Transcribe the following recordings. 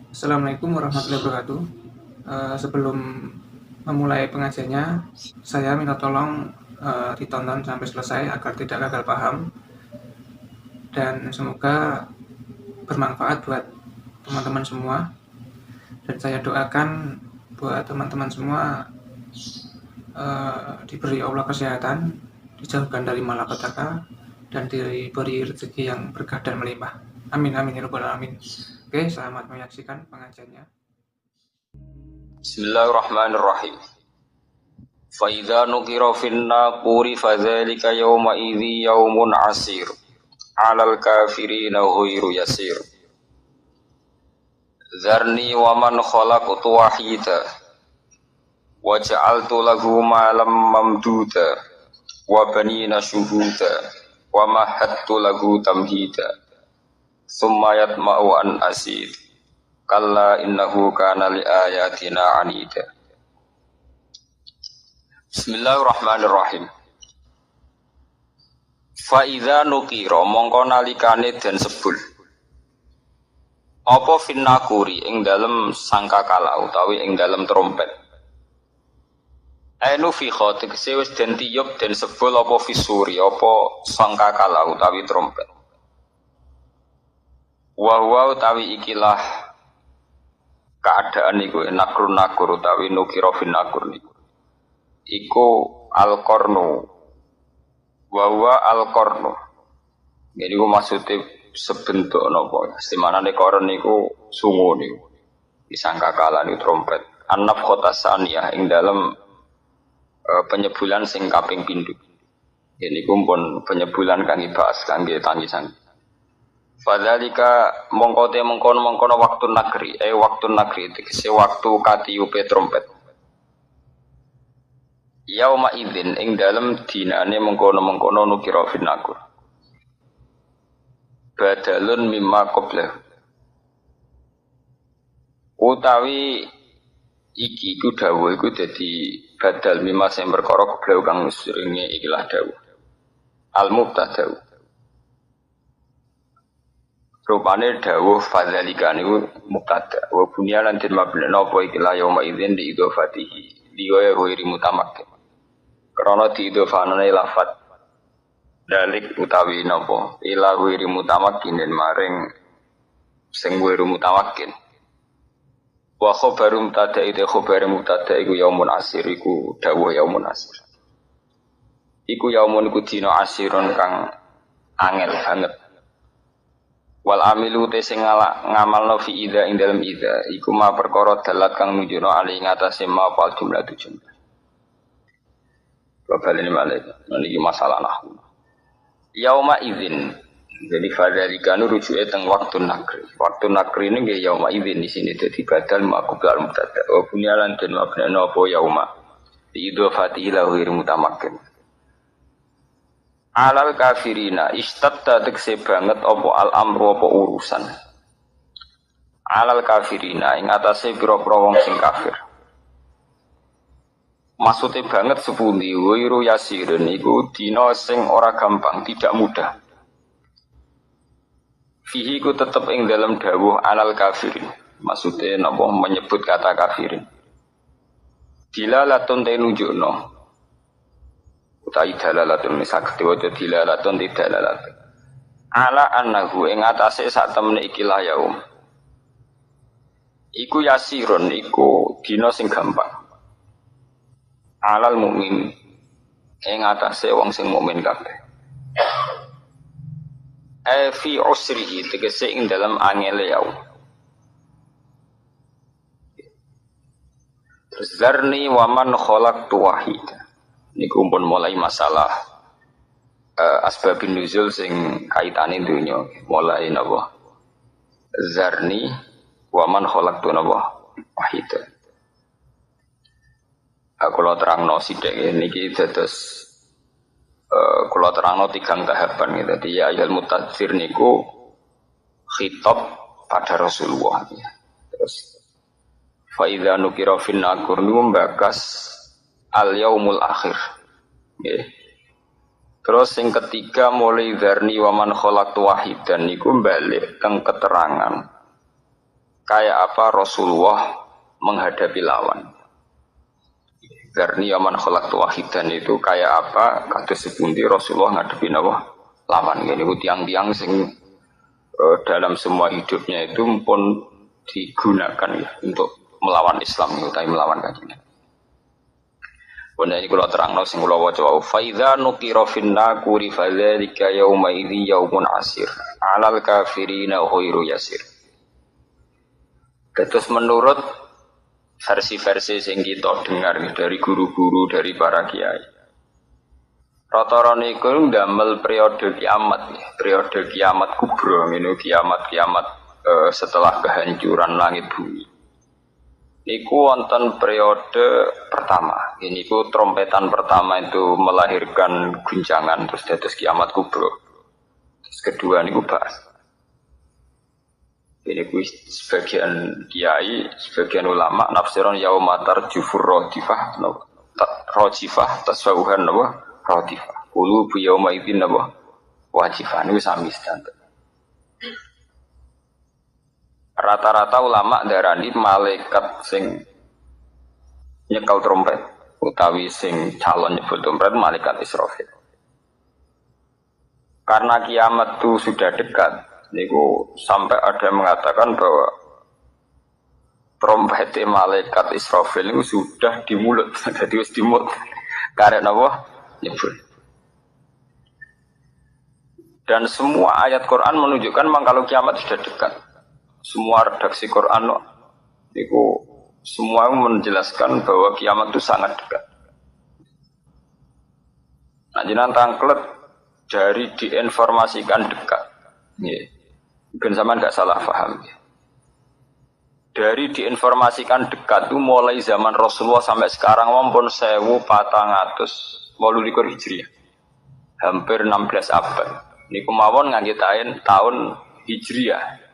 Assalamualaikum warahmatullahi wabarakatuh. Sebelum memulai pengajiannya, saya minta tolong ditonton sampai selesai agar tidak gagal paham dan semoga bermanfaat buat teman-teman semua. Dan saya doakan buat teman-teman semua diberi Allah kesehatan, dijauhkan dari malapetaka, dan diberi rezeki yang berkah dan melimpah. Amin amin ya rabbal alamin. Oke, selamat menyaksikan pengajiannya. Bismillahirrahmanirrahim. Fa idza nuqira fin naquri fadzalika yawma idzi yaumun asir. 'Alal kafirina ghairu yasir. Zarni wa man khalaqtu wahida wa ja'altu lahu malam mamduda wa banina syuhuda wa mahattu lahu tamhida. Summa yatma'u an asid. Kalla innahu kana li ayatina anida. Bismillahirrahmanirrahim. Fa idza nuqira mongko nalikane den sebul. Apa finnakuri ing dalem sangkakala utawi ing dalem trompet. Ainu fi khatik wis den tiyub den sebul apa fisuri apa sangkakala utawi trompet. Wa utawi ikilah keadaan iku nakur utawi nukira finnakur niku. Iku al-qarnu wa al-qarnu. Jadi ku maksudnya sebentuk napa istimanane koron niku sungu niku disangkakala niku trompet annaf khotasaniyah ing dalam penyebulan sing kaping pindho. Ini pun penyebulan kang ibas kangge tangisan. Fadzalika mongkote mengkono waktu negeri waktu negeri tegese waktu katiupe trompet. Yauma idzin ing dalem dinane mengkono nukira finnakur. Badalun mimma qablah. Utawi iki ku dawuh iku dadi badal mimma sing perkara qablah kang seringe ikilah dawuh. Al-mubtada. Rupane dawuh fadzalika niku mubtada. Wa bunyalan den mabna napa ikilah yauma idzin di idhofatihi. Liwaya ghairi mutamakkin. Karena diidhofanane lafadz dalik utawi napa ila wiri mutamakkin maring sing wiri mutamakkin wa khabarum tada ite khabar mutada iku yaumun asir iku dawuh yaumun asir iku yaumun iku dina asirun kang angel banget wal amilu te sing ngamalno fi ida ing dalem ida iku ma perkara dalat kang nunjukno ali ngatasé ma fal jumlah tujuh babal ini malih niki masalah nahwu. Yauma idzin. Jadi fadzalika nu rujuke teng waktu nakri. Waktu nakri ini nggih yauma idzin di sini dadi badal maqbul mubtada. Wa bunyalan den mabna apa yauma. Bi idhofati ila ghairi mutamakkin. Alal kafirina istatta tekse banget apa al amru apa urusan. Alal kafirina ing atase pira-pira wong sing kafir. Maksudnya banget sepundi wiru yasirin iku dina sing ora gampang, tidak mudah. Fihi ku tetep ing dalam dawuh alal kafirin. Maksudnya napa menyebut kata kafirin. Dilalatun te nunjukno. Utai dalalatun saged diwaca dilalatun tidak dalalatun. Ala annahu ing atase sak temene ikilah yaum. Iku yasirun iku dina sing gampang. Alal mukmin ing atase wong sing mukmin kabeh. Fi usrihi tegese ing dalam angele yau. Terus zarni wa man khalaqtu wahida. Niku pun mulai masalah asbabun nuzul sing kaitane dunya. Mulai napa? Zarni wa man khalaqtu napa? Wahida. Kula terangno sithik niki dados kula terangno tigang tahapan gitu. Dadi ya ayat mutatsir niku khitab pada Rasulullah ya. Terus fa idza nukira fin nakur niku mbakas al yaumul akhir. Nggih. Terus yang ketiga mulai dzarni wa man khalaqtu wahidan niku balik teng keterangan kayak apa Rasulullah menghadapi lawan. Zarni aman khalaqtu wahidan itu kayak apa kados sepundi Rasulullah ngadepi napa lawan. Ini tiang-tiang sing dalam semua hidupnya itu pun digunakan ya, untuk melawan Islam, utawi melawan kajian. Bunda ini kalau terang sing kula waca wa faidza nuqira fin naquri fadzalika yauma idzi yaumun asir alal kafirina ghairu yasir. Terus menurut versi-versi sing kita dengar dari guru-guru, dari para kiai, rata-rata niku ndamel periode kiamat kubra, ngene kiamat setelah kehancuran langit bumi. Niku wonten periode pertama. Ini ku trompetan pertama itu melahirkan guncangan terus dados kiamat kubra. Terus kedua niku bahas. Ini ku sebagian kiai, sebagian ulama nafsiron yaumatar jufur rodifah, rojifah tasawuhan napa rodifah. Ulu bu yauma idzin napa wajifah niku sami standar. Rata-rata ulama darani malaikat sing nyekel trompet utawi sing calon nyebut trompet malaikat Israfil. Karena kiamat itu sudah dekat, niku sampai ada yang mengatakan bahwa trompet malaikat Israfil itu sudah di mulut, jadi wis di mulut. Karena apa? Nyebut. Dan semua ayat Quran menunjukkan memang kalau kiamat sudah dekat. Semua redaksi Quran itu semua menjelaskan bahwa kiamat itu sangat dekat. Nah, jenengan tangklet dari diinformasikan dekat. Nggih. Mungkin sampean enggak salah paham. Dari diinformasikan dekat itu mulai zaman Rasulullah sampai sekarang maupun 1428 Hijriah. Hampir 16 abad. Niku mawon ngangge tahun Hijriah.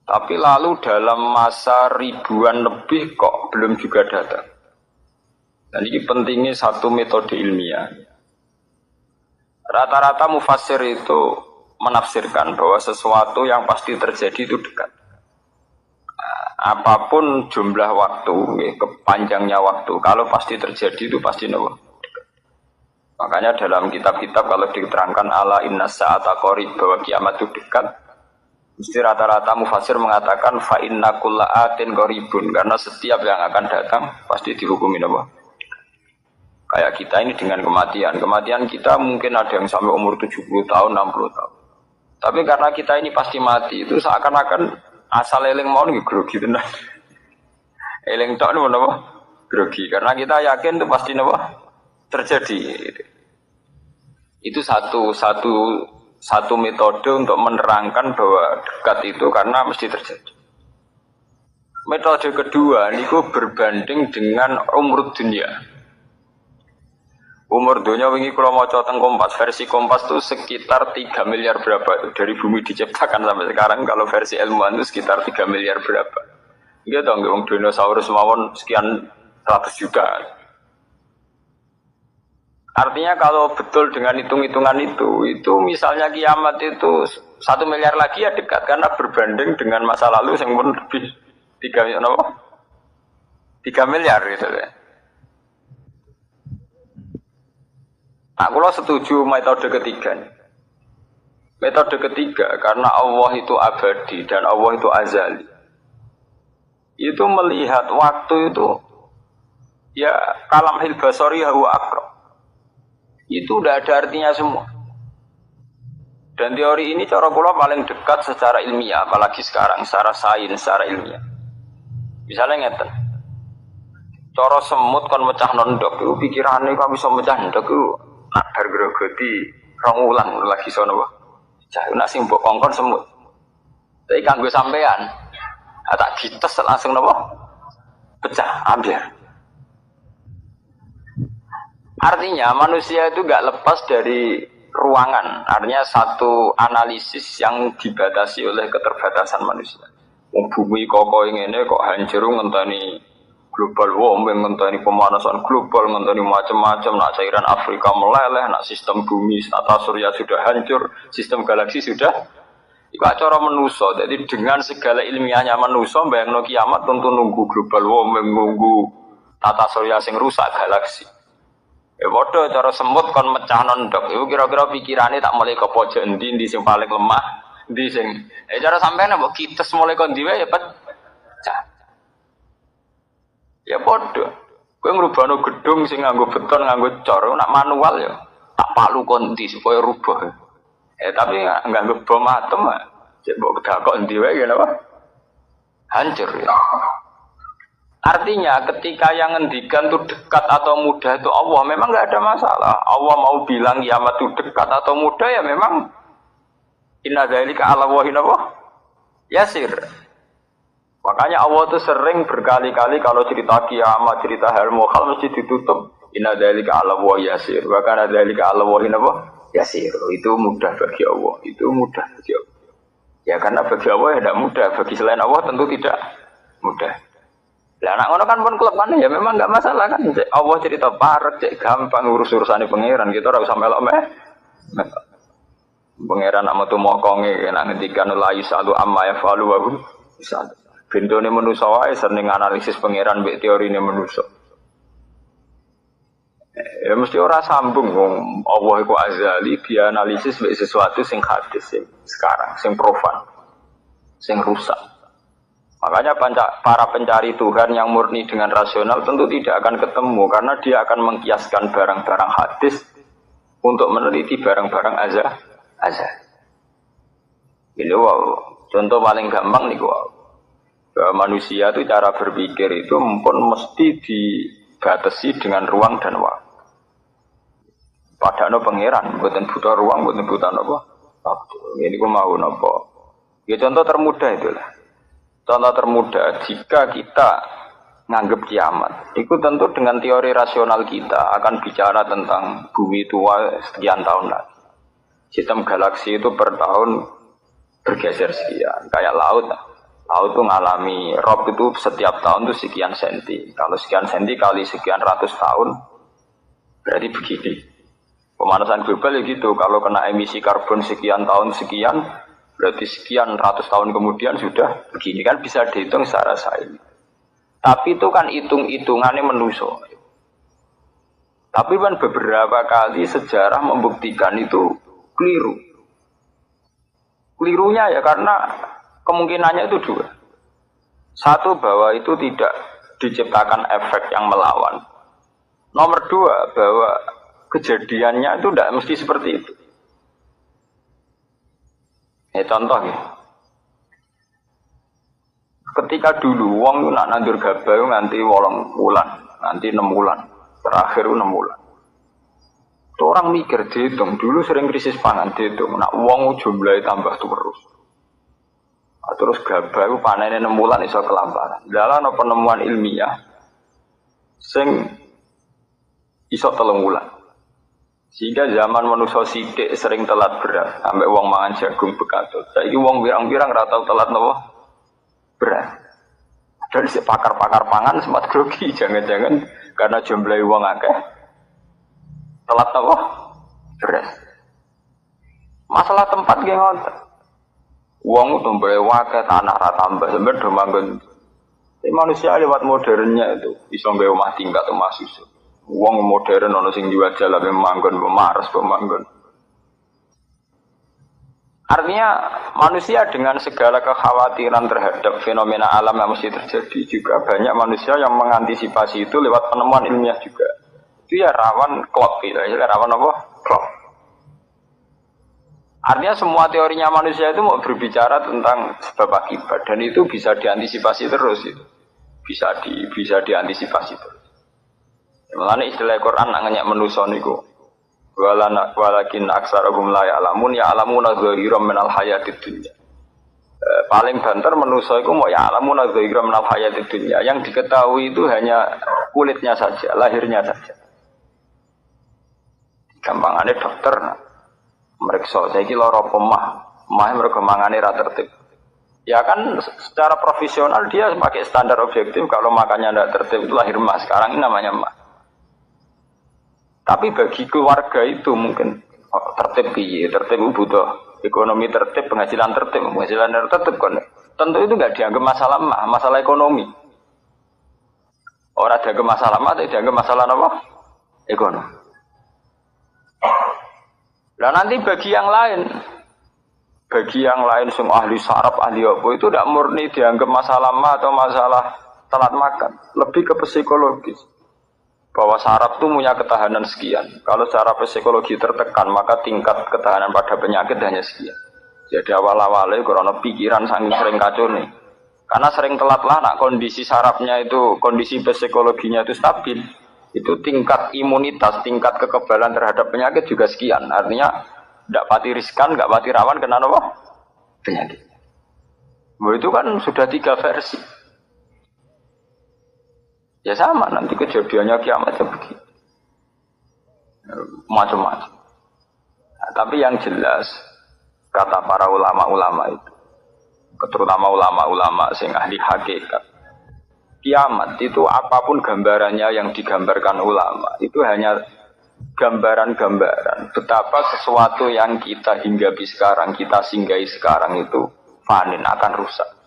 Tapi lalu dalam masa ribuan lebih kok belum juga datang. Dan ini pentingnya satu metode ilmiah. Rata-rata mufassir itu menafsirkan bahwa sesuatu yang pasti terjadi itu dekat. Apapun jumlah waktu, kepanjangnya waktu, kalau pasti terjadi itu pasti dekat. Makanya dalam kitab-kitab kalau diterangkan ala inna sa'ata qarib bahwa kiamat itu dekat, mesti rata-rata mufassir mengatakan fa inna kulla atin qaribun, karena setiap yang akan datang pasti dihukumi apa? Kayak kita ini dengan kematian. Kematian kita mungkin ada yang sampai umur 70 tahun, 60 tahun. Tapi karena kita ini pasti mati, itu seakan-akan asal eling mau nggih grogi tenan. Eling tok niku napa? Grogi. Karena kita yakin itu pasti napa? Terjadi. Itu satu metode untuk menerangkan bahwa dekat itu karena mesti terjadi. Metode kedua niku berbanding dengan umur dunia. Umur dunia wingi kula maca teng Kompas, versi Kompas itu sekitar 3 miliar berapa itu dari bumi diciptakan sampai sekarang. Kalau versi ilmuwan itu sekitar 3 miliar berapa. Nggih to nggih wong dinosaurus mawon sekian 100 juta. Artinya kalau betul dengan hitung-hitungan itu misalnya kiamat itu 1 miliar lagi ya dekat karena berbanding dengan masa lalu yang pun lebih 3 miliar gitu ya. Nah, kalau setuju metode ketiga. Metode ketiga karena Allah itu abadi dan Allah itu azali. Itu melihat waktu itu ya kalamhil basari huwa aqrab. Itu udah ada artinya semua. Dan teori ini cara kula paling dekat secara ilmiah, apalagi sekarang secara sains, secara ilmiah. Misalnya ngeten. Cara semut kon mecah nondok itu pikirane kok bisa mecah nondok itu nadar grogoti rong wulan lagi sono wae. Cah nek sing mbok kongkon semut. Tapi kanggo sampean tak dites langsung napa? Pecah, ambil. Artinya manusia itu enggak lepas dari ruangan. Artinya satu analisis yang dibatasi oleh keterbatasan manusia. Bumi kok ngene kok hancur ngenteni global warming, ngenteni pemanasan global, ngenteni macam-macam, nak cairan Afrika meleleh, nak sistem bumi tata surya sudah hancur, sistem galaksi sudah Iku cara manusa. Jadi dengan segala ilmiahnya manusa bayangno kiamat tentu nunggu global warming, nunggu tata surya sing rusak galaksi. Ya padha cara semut kon mecah nondok. Iku kira-kira pikirane tak mulai ke pojok endi sing paling lemah, endi sing cara sampean mbok kites mulai kon diwe ya pecah. Ya padha. Kowe ngrubahno gedung sing nganggo beton, nganggo cor, nak manual ya tak palu kondi supaya rubah. Tapi nganggo bom atom, cek mbok dakok endi wae ya napa? Hancur ya. Artinya ketika yang ngendikan itu dekat atau mudah itu Allah memang enggak ada masalah. Allah mau bilang kiamat itu dekat atau mudah ya memang inna dzalika 'ala Allahi yasir. Makanya Allah itu sering berkali-kali kalau cerita kiamat, cerita hal mukhal mesti ditutup inna dzalika 'ala Allahi yasir. Wa kana dzalika 'ala Allahi yasir. Itu mudah bagi Allah. Itu mudah bagi Allah. Ya karena bagi Allah ya tidak mudah, bagi selain Allah tentu tidak mudah. Lah anak ngono kan pun klub mana ya memang enggak masalah kan. Allah cerita parek cek gampang urus-urusane pangeran kita ora usah melok meh. Pangeran nak metu mokonge nek ngendikan la yusalu amma yafalu wa hum yusal. Bendone manusa wae sering analisis pangeran mbek teorine manusa. Ya mesti ora sambung wong Allah iku azali dia analisis mbek sesuatu sing hadis sing sekarang sing profan sing rusak. Makanya para pencari Tuhan yang murni dengan rasional tentu tidak akan ketemu karena dia akan mengkiaskan barang-barang hadis untuk meneliti barang-barang azah. Ini wow, contoh paling gampang nih wow. Manusia itu cara berpikir itu pun mesti dibatasi dengan ruang dan waktu. Padahal pangeran, bukan butuh ruang, bukan butuh apa. Ini aku mau apa? Ya contoh termudah itulah. Contoh termudah, jika kita nganggap kiamat, itu tentu dengan teori rasional kita akan bicara tentang bumi tua sekian tahun lagi. Sistem galaksi itu per tahun bergeser sekian, kayak laut. Laut itu ngalami rob itu setiap tahun itu sekian senti. Kalau sekian senti kali sekian ratus tahun, berarti begini. Pemanasan global ya gitu, kalau kena emisi karbon sekian tahun sekian, berarti sekian ratus tahun kemudian sudah begini kan bisa dihitung secara sains. Tapi itu kan hitung-hitungannya manusia. Tapi kan beberapa kali sejarah membuktikan itu keliru. Kelirunya ya karena kemungkinannya itu dua. Satu bahwa itu tidak diciptakan efek yang melawan. Nomor dua bahwa kejadiannya itu tidak mesti seperti itu. Contoh ya. Ketika dulu wong nak nandur gabah nganti 8 bulan, nanti 6 bulan, terakhir 6 bulan. Itu orang mikir dihitung, dulu sering krisis pangan dihitung, nak wong jumlahnya tambah terus. Terus gabah itu panennya 6 bulan iso kelaparan. Dalam penemuan ilmiah sing iso 3 bulan. Sehingga zaman manusia sidik sering telat beras, sampai wong mangan jagung bekatut. Saiki wong pirang-pirang ora tau telat napa? Beras. Dari si pakar-pakar pangan sempat grogi, jangan-jangan karena jumlah wong akeh telat napa? Beras. Masalah tempat nggih ngoten. Wong tumbahe akeh tanah ra tambah, sampeyan do manggon. Manusia lewat modernnya itu iso nggawe omah tingkat omah susun. Wong modern ono sing jual jalan manggon pemaras pemanggon. Artinya manusia dengan segala kekhawatiran terhadap fenomena alam yang mesti terjadi juga banyak manusia yang mengantisipasi itu lewat penemuan ilmiah juga. Itu ya rawan klop gitu, ya rawan apa? Klop. Artinya semua teorinya manusia itu mau berbicara tentang sebab akibat dan itu bisa diantisipasi terus itu. Bisa diantisipasi terus. Mulane istilah Quran nak ngenyak manusa niku walakin aksarahum la ya'lamun ya'lamuna zahiran minal hayatid dunya. Paling banter manusa iku mau ya'lamuna zahiran minal hayatid dunya. Yang diketahui itu hanya kulitnya saja, lahirnya saja. Gampangane dokter meriksa saiki lara pemah, mereka mangane ra tertib. Ya kan secara profesional dia pakai standar objektif kalau makannya tidak tertib itu lahir emas. Sekarang ini namanya emas. Tapi bagi keluarga itu mungkin tertib piye, tertib butuh ekonomi tertib, penghasilan tertib kan. Tentu itu nggak dianggap masalah ekonomi. Orang dianggap masalah tapi dianggap masalah apa? Ekonomi. Nah nanti bagi yang lain semua ahli saraf, ahli apa itu tidak murni dianggap masalah atau masalah telat makan, lebih ke psikologis. Bahwa saraf itu punya ketahanan sekian. Kalau secara psikologi tertekan, maka tingkat ketahanan pada penyakit hanya sekian. Jadi awal-awalnya karena pikiran saking sering kacau nih. Karena sering telat lah, nak kondisi sarafnya itu, kondisi psikologinya itu stabil. Itu tingkat imunitas, tingkat kekebalan terhadap penyakit juga sekian. Artinya tidak pati riskan, tidak pati rawan kena apa? Penyakit. Itu kan sudah 3 versi. Ya sama, nanti kejadiannya kiamat begitu. Macam-macam. Nah, tapi yang jelas, kata para ulama-ulama itu, terutama ulama-ulama sing ahli hakikat, kiamat itu apapun gambarannya yang digambarkan ulama, itu hanya gambaran-gambaran betapa sesuatu yang kita hinggapi sekarang, kita singgahi sekarang itu fanin, akan rusak.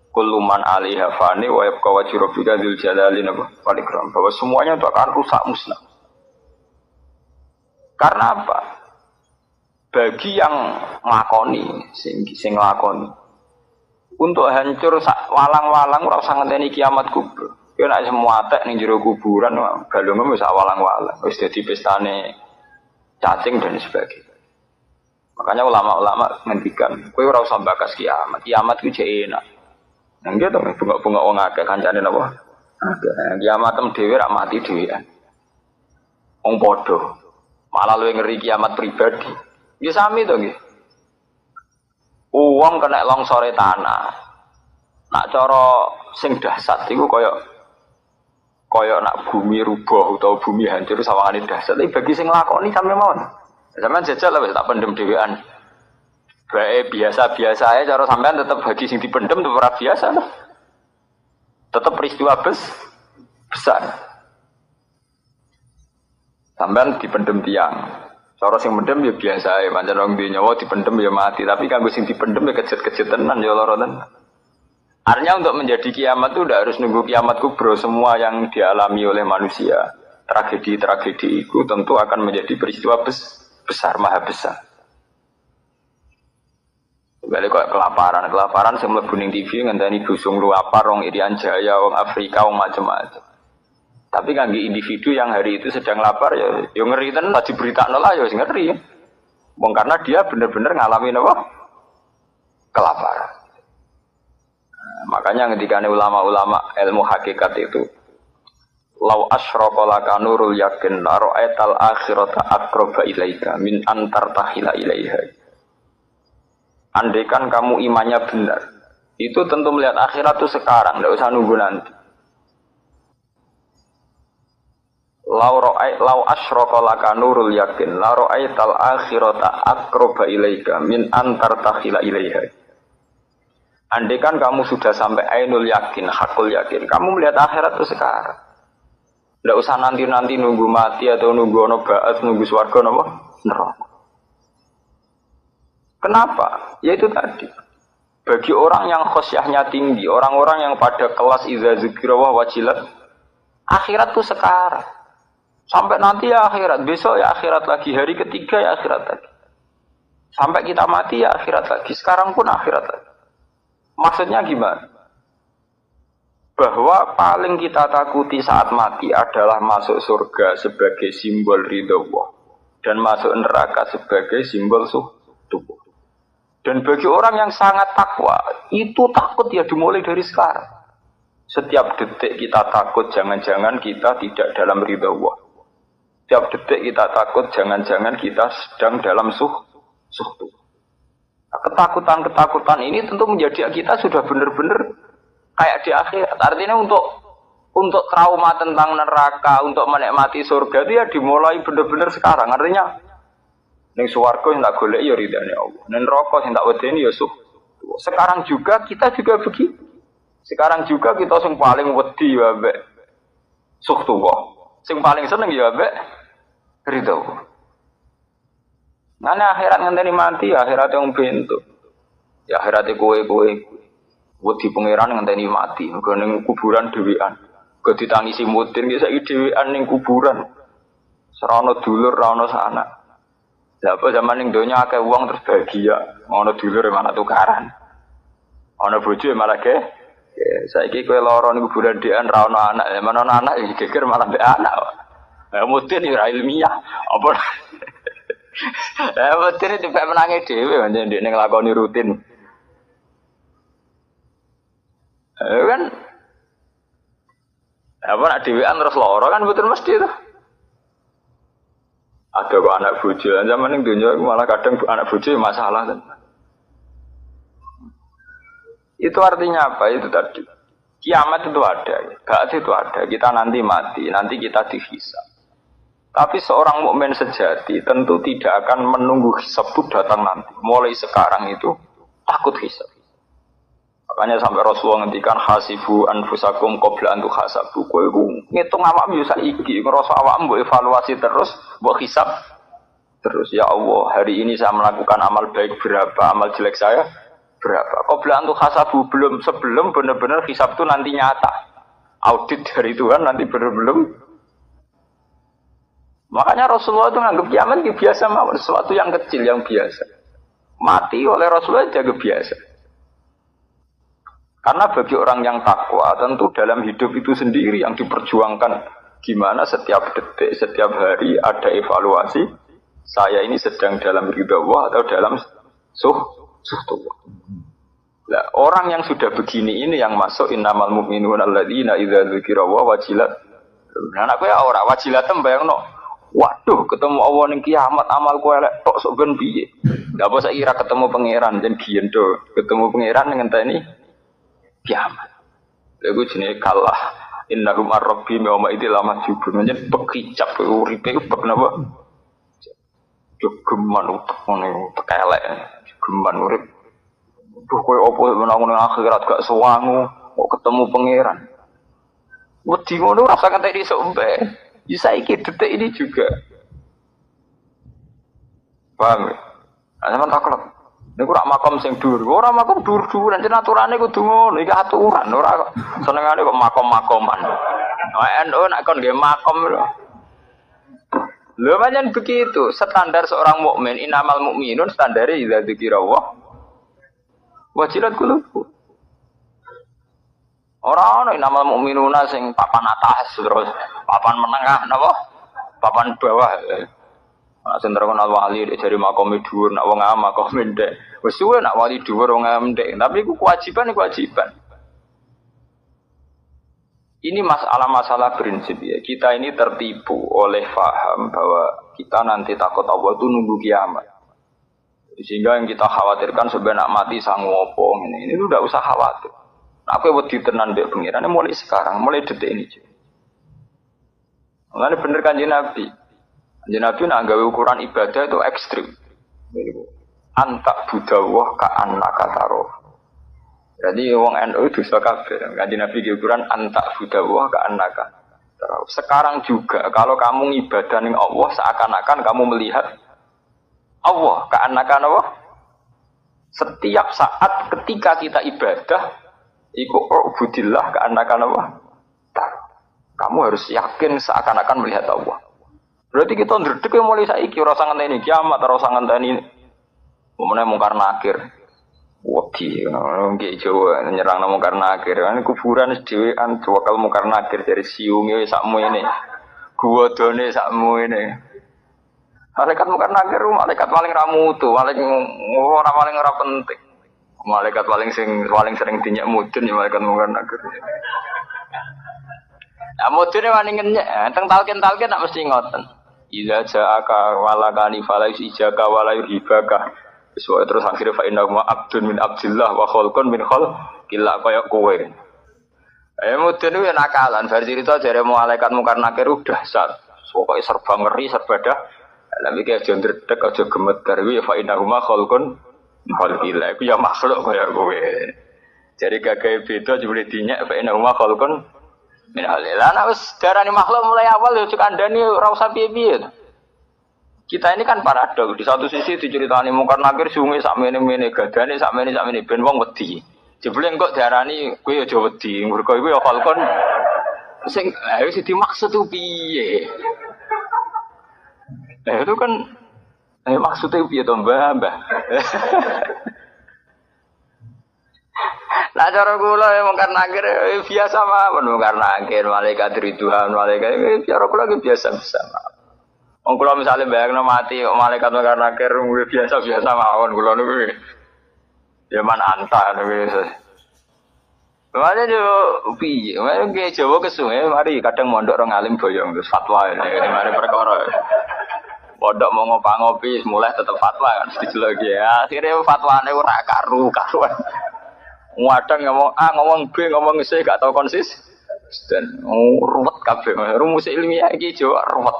Kulluman alaiha fani wa yabqa wajhu rabbika dzul jalali wal ikram, bahwa semuanya itu akan rusak musnah. Karena apa? Bagi yang nglakoni, sing nglakoni untuk hancur walang-walang ora usah ngenteni kiamat kubur. Ya nek semua atek ning jero kuburan galunge wis walang-walang, wis dadi pestane cacing dan sebagainya. Makanya ulama-ulama ngendikan, kowe ora usah bakas kiamat. Kiamat ku jek enak. Nang gitu bunga-bunga wong akeh kancane napa? Akeh. Kiamat tem dhewe ra mati dhewean. Wong padha. Malah luwih ngeri kiamat pribadi. Nggih sami to nggih. Wong kena longsore tanah. Nak cara sing dahsyat iku kaya nak bumi rubuh utawa bumi hancur sawangane dahsyat. Tapi bagi sing nglakoni sampe mawon. Sampeyan jajal lah wis tak pendem dhewean. Bae biasa-biasa ae cara sampean tetep bagi sing dipendem tetep ora biasa lah. Tetep peristiwa besar. Sampean dipendem tiang. Cara sing mendem ya biasa ae, pancen wong duwe nyawa dipendem ya mati, tapi kanggo sing dipendem ya kejet-kejet tenan ya lara tenan. Artinya untuk menjadi kiamat itu tidak harus nunggu kiamat kubro. Semua yang dialami oleh manusia, tragedi-tragedi itu tentu akan menjadi peristiwa besar, maha besar. Balik kok kelaparan saya mlebu ning TV ngenteni busung luapar wong Irian Jaya, wong Afrika, wong macam-macam. Tapi kangge individu yang hari itu sedang lapar ya ngeri tenan tadi beritakno lah ya wis ngeri. Wong karena dia benar-benar ngalamin apa? Kelaparan. Nah, makanya ketika ulama-ulama ilmu hakikat itu lau asyraqa laka nurul yakin la ra'aital akhirata aqraba ilaika min antar tahila ilaiha. Andaikan kamu imannya benar, itu tentu melihat akhirat itu sekarang, tidak usah nunggu nanti. Lau asyraqa laka nurul yakin, la ra'aital akhirata aqraba ilaika min antar takhila ilaiha. Andaikan kamu sudah sampai ainul yakin, hakul yakin, kamu melihat akhirat itu sekarang. Tidak usah nanti-nanti nunggu mati atau nunggu ono ba'ats, nunggu swarga napa? Neraka. Kenapa? Ya itu tadi. Bagi orang yang khosyahnya tinggi, orang-orang yang pada kelas iza zikra wa wajilat, akhirat itu sekarang. Sampai nanti ya akhirat, besok ya akhirat lagi, hari ketiga ya akhirat lagi. Sampai kita mati ya akhirat lagi, sekarang pun akhirat lagi. Maksudnya gimana? Bahwa paling kita takuti saat mati adalah masuk surga sebagai simbol ridho Allah dan masuk neraka sebagai simbol tubuh. Dan bagi orang yang sangat takwa, itu takut ya dimulai dari sekarang. Setiap detik kita takut, jangan-jangan kita tidak dalam ridha Allah. Setiap detik kita takut, jangan-jangan kita sedang dalam suhtu. Nah, ketakutan-ketakutan ini tentu menjadi kita sudah benar-benar kayak di akhirat. Artinya untuk trauma tentang neraka, untuk menikmati surga itu ya dimulai benar-benar sekarang. Artinya ning swarga sing tak golek ya ridane Allah. Ning neraka sing tak wedeni ya sekarang juga kita juga begitu. Sekarang juga kita sing paling wedi ya mbek suhtu Allah. Sing paling seneng ya mbek ridho. Ngene akhirat ngenteni mati, akhirat yang bentuk. Ya akhirat kowe wedi pangeran ngenteni mati, mergo ning kuburan dhewean. Kok ditangisi mutin ki saiki dhewean ning kuburan. Serana dulur, ra ono sanak. Lah apa zaman ning donya akeh wong terus bahagia, ono dulur malah tukaran. Ono bojo malah ge. Saiki kowe lara ning kuburan dhewean ra ono anak, mana ono anak iki geger malah mbek anak. Lah mutin ora ilmiah. Apa mutin itu dipek menange dhewe pancen ndek ning nglakoni rutin. Kan apa nak dhewean terus lara kan betul mesti itu. Ada kok anak bojo, zaman ning dunia malah kadang anak bojo masalah kan. Itu artinya apa? Itu tadi. Kiamat itu ada, ba'ats itu ada. Kita nanti mati, nanti kita dihisab. Tapi seorang mukmin sejati tentu tidak akan menunggu hisab itu datang nanti. Mulai sekarang itu takut hisab. Makanya sampai Rasulullah ngendikan hasibu anfusakum qabla an tuhasabu. Kowe ngitung awakmu yo saiki, ngrasa awakmu mbok evaluasi terus, mbok hisab terus. Ya Allah, hari ini saya melakukan amal baik berapa, amal jelek saya berapa. Qabla an tuhasabu, sebelum benar-benar hisab itu nanti nyata. Audit dari Tuhan nanti belum. Makanya Rasulullah itu menganggap kiamat biasa mawon, sesuatu yang kecil yang biasa. Mati oleh Rasulullah jaga biasa. Karena bagi orang yang takwa, tentu dalam hidup itu sendiri yang diperjuangkan. Gimana setiap detik, setiap hari ada evaluasi. Saya ini sedang dalam ridha Allah atau dalam suhtullah. Nah, orang yang sudah begini ini yang masuk innamal mu'minuna alladzina idza dzukirallahu wajilat. Nah, anak kowe ora wajilatem bayangno. Waduh, ketemu Allah ning kiamat amalku elek tok sok ben piye. Lah apa saiki ra ketemu pangeran jen biyen to. Ketemu pangeran ngenteni kiamat. Lagu jenenge kalah innahum ar-rabbi yawma idzil lamajubun. Nyen bekicap uripe bek napa? Geman utek ngene tekelek. Geman urip. Duh kowe opo menang nang akhirat gak sewangu kok ketemu pangeran. Wedi ngono rasa ngenteni sok mbe. Ya saiki detik ini juga. Paham? Ana men taklek. Niku rak makom sing dhuwur. Ora makom dhuwur-dhuwur, nek aturane kudu ngono, iki aturan ora senengane kok makom-makoman. NU nek kon nggih makom lho. Lho pancen begitu, standar seorang mukmin innamal mukminun standare idza dzikirallah wajilat qulubuhum. Ora ana innamal mukminuna sing papan atas terus papan menengah napa? Papan bawah. Sing terkenal wali dari makom dhuwur, nak wong am makom ndek. Wis suwe nak wali dhuwur wong am ndek, tapi iku kewajiban. Ini masalah prinsip ya. Kita ini tertipu oleh faham bahwa kita nanti takut Allah itu nunggu kiamat. Sehingga yang kita khawatirkan sebenarnya mati sangu opo ini udah usah khawatir. Aku wedi tenan mbek pengiran mulai sekarang, mulai detik ini. Mulane bener Kanjeng Nabi. Kanjeng Nabi nak gawe ukuran ibadah itu ekstrim. Antak budawah ka annaka taroh. Jadi wong NU dosa kabeh. Kanjeng Nabi ge ukuran antak budawah ka annaka taroh. Sekarang juga kalau kamu ibadah ning Allah seakan-akan kamu melihat Allah ka annaka apa? Setiap saat ketika kita ibadah iku ubudillah ka annaka apa? Kamu harus yakin seakan-akan melihat Allah. Berarti kita ndredeg mulai saiki ora usah ngenteni kiamat, ora usah ngenteni momene mungkar nakir. Wedi nggih Jawa nyerang mungkar nakir. Kan kuburan dhewean wakal mungkar nakir dari siunge sakmu ini. Guwadone sakmu ini. Malaikat mungkar nakir malaikat paling ra mutu, paling ora penting. Malaikat paling sering dinyak mudun ya malaikat mungkar nakir. Nah, mudune wani ngenyek, teng talken nak mesti ngoten. Idza ja'aka walakani falais ijaka walayu hibaka. Terus akhirnya fa inna ma abdun min abdillah wa khalqun min khalqillah kaya kowe. Mudun itu nakalan, versi itu jare malaikat mungkar nakir udah dahsyat. Pokoke serba ngeri, serba dah. Lah iki aja ndredeg, aja gemeter kuwi fa inna ma khalqun min khalqillah. Iku ya makhluk kaya kowe. Jadi gagahe beda jebule dinyak fa inna ma khalqun min halil. Lah nek wis darani makhluk mulai awal yo cuk andani ora usah piye-piye. Kita ini kan paradok. Di satu sisi diceritani mungkar nakir sungai sakmene-mene, gadane sakmene-sakmene ben wong wedi. Jebule engko diarani kowe aja wedi, mergo iku ya falkon sing wis dimaksud ku piye? Itu kan maksudnya piye to Mbah? Lah cara kula mungkar nakir biasa mawon mungkar nakir malaikat ridwan malaikat cara kula biasa-biasa. Wong kula misale bayangno mati kok malaikat mungkar nakir biasa-biasa mawon kula niku. Ya man anta niku. Mane yo piye? Mane ge Jawa kesuwe mari kadang mondok rong alim boyong terus fatwa mari perkara. Pondok mau ngopi mulai tetep fatwa kan dijelok ya. Akhire fatwane ora karu-karuan. Wadang ngomong A, ngomong B, ngomong C, gak tau konsis. Dan ruwet kabeh. Rumus ilmiah iki Jawa ruwet.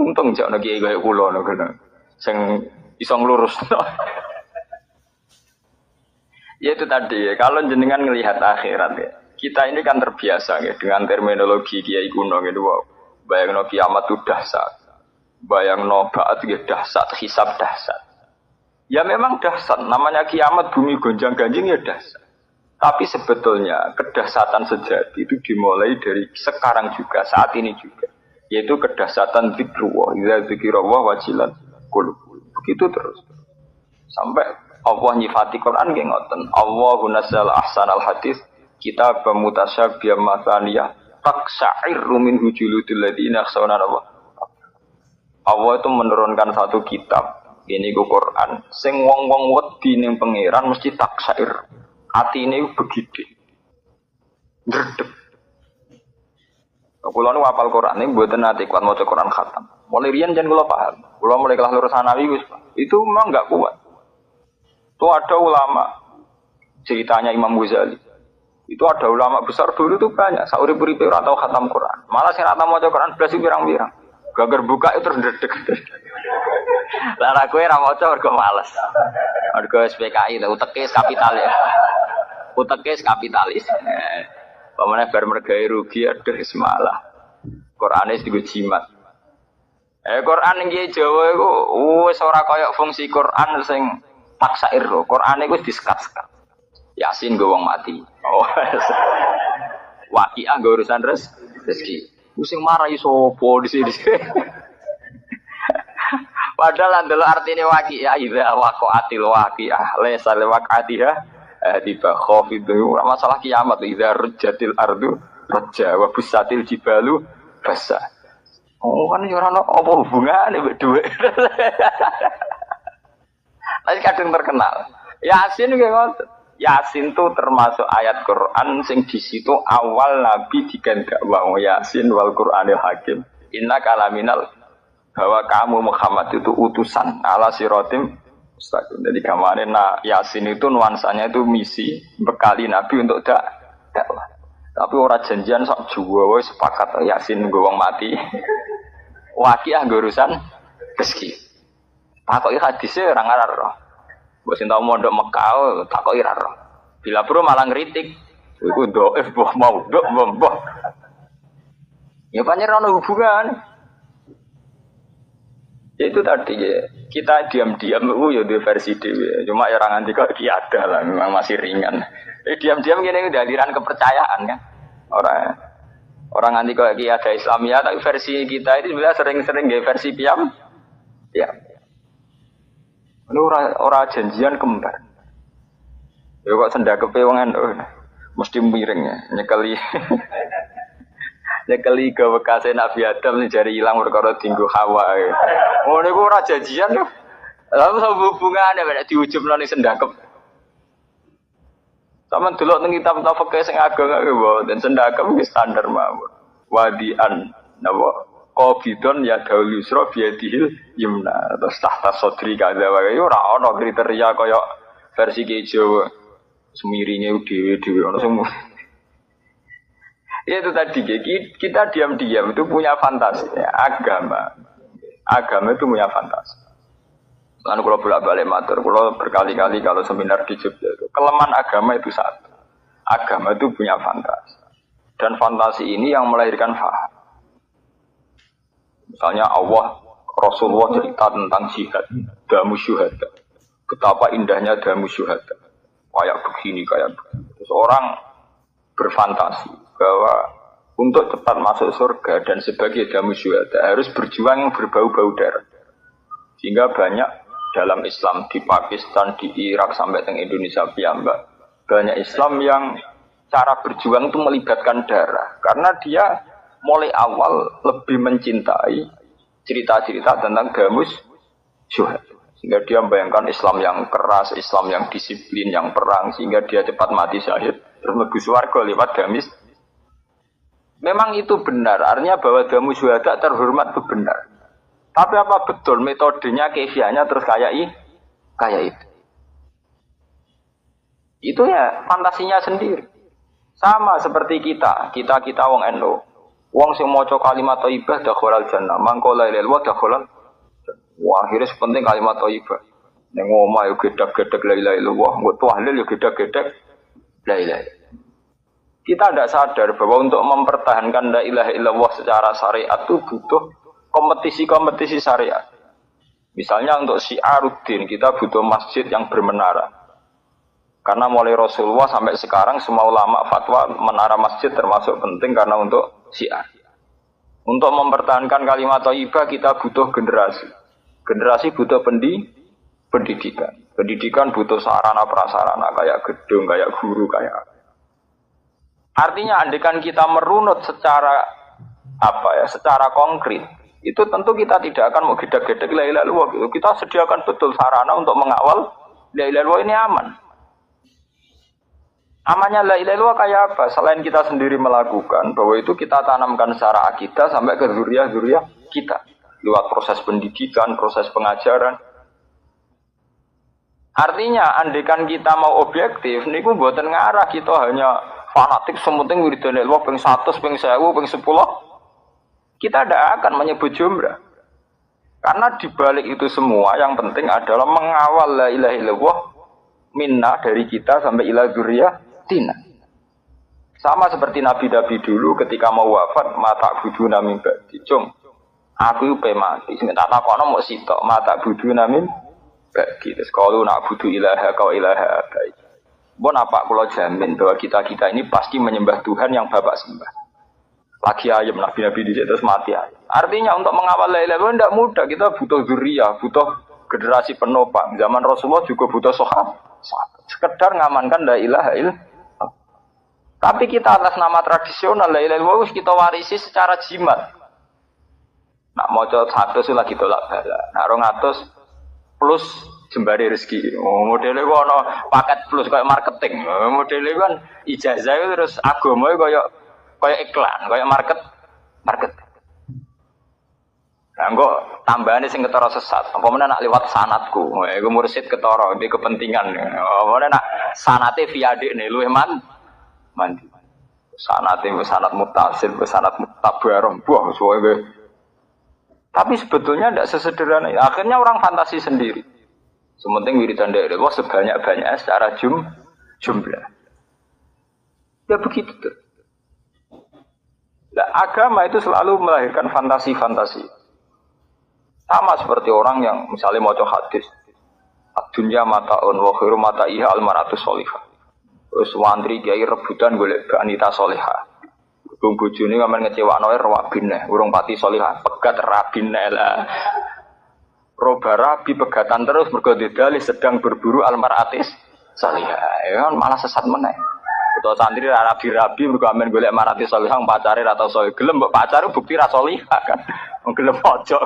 Untung jak ana kiai kaya kula ngono. Sing iso nglurus. Ya itu tadi, kalau jenengan ngelihat akhirat ya. Kita ini kan terbiasa ya dengan terminologi kiai kuno gitu. Bayangno kiamat itu dahsyat. Bayangno ba'at itu dahsyat, hisab dahsyat. Ya memang dahsyat, namanya kiamat bumi gonjang-ganjing ya dahsyat. Tapi sebetulnya kedahsyatan sejati itu dimulai dari sekarang juga, saat ini juga. Yaitu kedahsyatan zikrullah, idza zikrullah wajilan qulub. Begitu terus. Sampai Allah nyifati Quran nggih ngoten. Allahu nazzala ahsanal hadis kitab mutasyabbihan mathaniyah taqsa'irru min hujuludil ladina yakhshawna Allah. Allah itu menurunkan satu kitab ini Quran sing wong-wong wedi ning pangeran mesti taksair atine begede ndredeg kula nu hafal Quran ini mboten nate kuat maca Quran khatam mulai riyen jan kula paham kula mulai kelas lurus sanawi wis itu memang enggak kuat tuh ada ulama ceritanya Imam Ghazali itu ada ulama besar dulu tuh banyak saurip-uripe ora tau khatam Quran malah sing ora tau maca Quran blas pirang-pirang gagar buka itu terus ndredeg. Lah kowe ra maca mergo males. Mergo SPKI lho utekis kapitalis. Utekis kapitalis. Pamane bar mergawe rugi aduh semalah. Qur'ane digo jimat. Quran iki Jawa iku wis ora kaya fungsi Quran sing taksair lho. Qur'ane iku diskat-skat. Yasin go wong mati. Oh. Waqiah go urusan rezeki. Sing marahi sapa di sini. Padahal andel artine waqiah idza waqa'atil waqiah laysa liwaqa'atiha tiba khafidu masalah kiamat idza rujjatil ardu rajja wa busatil jibalu basa. Oh kan yo ora ono apa hubungane mbek dhuwit. Tapi kadang terkenal. Yasin nggih ngoten. Yasin itu termasuk ayat Quran sing di situ awal Nabi digandak wa Yasin wal Qur'anil Hakim. Inna kalaminal bahwa kamu Muhammad itu utusan ala siratim mustaqim. Jadi gamane Yasin itu nuansanya itu misi bekali Nabi untuk dakwah. Tapi ora janjian sak Jawa wis sepakat Yasin nggo wong mati. Waqiah nggo urusan rezeki. Takoki hadise ora ngarep. Mbok sing tau mondok Mekah takoki ra roh. Bila perlu malah ngritik. Iku ndok mau ndok mbah. Ya pancen ono hubungan. Ya itu tadi ya. Kita diam-diam ya di versi dhewe. Cuma ya ora nganti kok iki ada lah, memang masih ringan. Diam-diam ngene iki aliran kepercayaan kan. Orang nganti kok iki ada Islamiyah tapi versi kita itu sebenarnya sering-sering nggih versi piam. Ya. Ora janjian kembar. Ya kok sendakepe wong mesti miring ya, nyekeli. Nyekeli ke bekase Nabi Adam sing jari ilang perkara dinggo Hawa. Oh niku ora janjian lho. Lalu hubungane nek diujubno ning sendakep. Sama delok teng kitab fikih sing ageng-ageng dan sendakep iki standar mawon. Wadian napa Qobidon ya daul yusra biadihil yumna terus tahta sodri kada wae ora ana kriteria kaya versi Jawa semiringe dhewe-dhewe ana semua. Ya itu tadi kita diam-diam itu punya fantasi ya, agama itu punya fantasi. Lalu kalau bolak-balik matur, kalau berkali-kali kalau seminar di Jogja itu kelemahan agama itu satu. Agama itu punya fantasi dan fantasi ini yang melahirkan faham. Misalnya Allah, Rasulullah cerita tentang jihad, damu syuhada. Betapa indahnya damu syuhada. Kayak begini, kayak begini. Terus orang berfantasi bahwa untuk cepat masuk surga dan sebagai damu syuhada harus berjuang yang berbau-bau darah. Sehingga banyak dalam Islam di Pakistan, di Irak, sampai ke Indonesia piyambak, banyak Islam yang cara berjuang itu melibatkan darah. Karena dia mulai awal lebih mencintai cerita-cerita tentang damus syuhada. Sehingga dia membayangkan Islam yang keras, Islam yang disiplin, yang perang. Sehingga dia cepat mati syahid. Terus mlebu swarga lewat damis. Memang itu benar. Artinya bahwa damus syuhada terhormat itu benar. Tapi apa betul metodenya, kefiahnya terus kayak itu? Itu ya fantasinya sendiri. Sama seperti kita wong NU. Wong sing maca kalimat thayyibah dakhalal jannah, mangko la ilaha illallah dakhalal. Wah, akhirnya sepenting kalimat thayyibah. Ning omah yo gedhek-gedhek la ilaha illallah, nggo tahlil yo gedhek-gedhek la ilaha illallah. Kita tidak sadar bahwa untuk mempertahankan la ilaha illallah secara syariat itu butuh kompetisi-kompetisi syariat. Misalnya untuk syiaruddin kita butuh masjid yang bermenara. Karena mulai Rasulullah sampai sekarang semua ulama fatwa menara masjid termasuk penting karena untuk syiar. Untuk mempertahankan kalimat thayyibah kita butuh generasi. Generasi butuh pendidikan. Pendidikan butuh sarana prasarana kayak gedung, kayak guru, kayak. Artinya andekan kita merunut secara secara konkret, itu tentu kita tidak akan mau gedek-gedek la ilaha illallah. Kita sediakan betul sarana untuk mengawal la ilaha illallah ini aman. Amannya la ilaha illallah kayak apa? Selain kita sendiri melakukan, bahwa itu kita tanamkan secara akidah sampai ke zuriat-zuriat kita. Lewat proses pendidikan, proses pengajaran. Artinya, andekan kita mau objektif, niku mboten ngarah kita hanya fanatik sementing wiridane Allah ping 100, ping 1000, ping 10. Kita tidak akan menyebut jumlah. Karena dibalik itu semua yang penting adalah mengawal la ilaha illallah minna dari kita sampai ila dzurriyyatina. Sama seperti nabi-nabi dulu ketika mau wafat mata buduna min ba'di. Cung, aku pe mati. Sing tak takono mok sitok mata buduna min ba'di. Terus kalau nak budu ilaha ka ilaha baik. Bon apa kula jamin bahwa kita ini pasti menyembah Tuhan yang Bapak sembah. Lagi ayam nabi-nabi di terus mati ayam. Artinya untuk mengawal la ilaha illallah tidak mudah. Kita butuh dzurriyyah, butuh generasi penopang. Zaman Rasulullah juga butuh sahabat. Sekedar ngamankan la ilaha illallah. Tapi kita atas nama tradisional la ilaha illallah kita warisi secara jimat. Nak maca 100 lagi tolak bala. Nak 200 plus jembari rezeki. Modele ku ana paket plus kayak marketing. Modele kan ijazah terus agama kayak iklan, kayak market. Nah, kok tambahane sing ketara sesat. Apa meneh nak liwat sanadku. Iku mursid ketara iki kepentingan. Apa meneh nak sanate via dekne luwih mandi. Sanate sanad mutasil, sanad mutabarong. Buah suwe. Tapi sebetulnya tidak sesederhana. Akhirnya orang fantasi sendiri. Sementing wiridan dari Allah sebanyak-banyaknya secara jumlah. Ya begitu tuh. Nah, agama itu selalu melahirkan fantasi-fantasi. Sama seperti orang yang misalnya mau hadis. Ad-dunya mata'un wa khairu mata'iha al-mar'atu sholihah. Terus wantri kiai rebutan golek wanita sholihah. Bung bojone ngamen ngecewakno rawabine, urung pati sholihah, pegat rabine lah. Roba rabi pegatan terus mergo dalih sedang berburu al-mar'atis sholihah. Ya kan malah sesat meneh. Utawa santri rabi-rabi mergo amen golek mar'atis sholihah pacare ra tau sholih. Gelem mbok pacare bukti ra sholihah kan. Wong gelem ojo.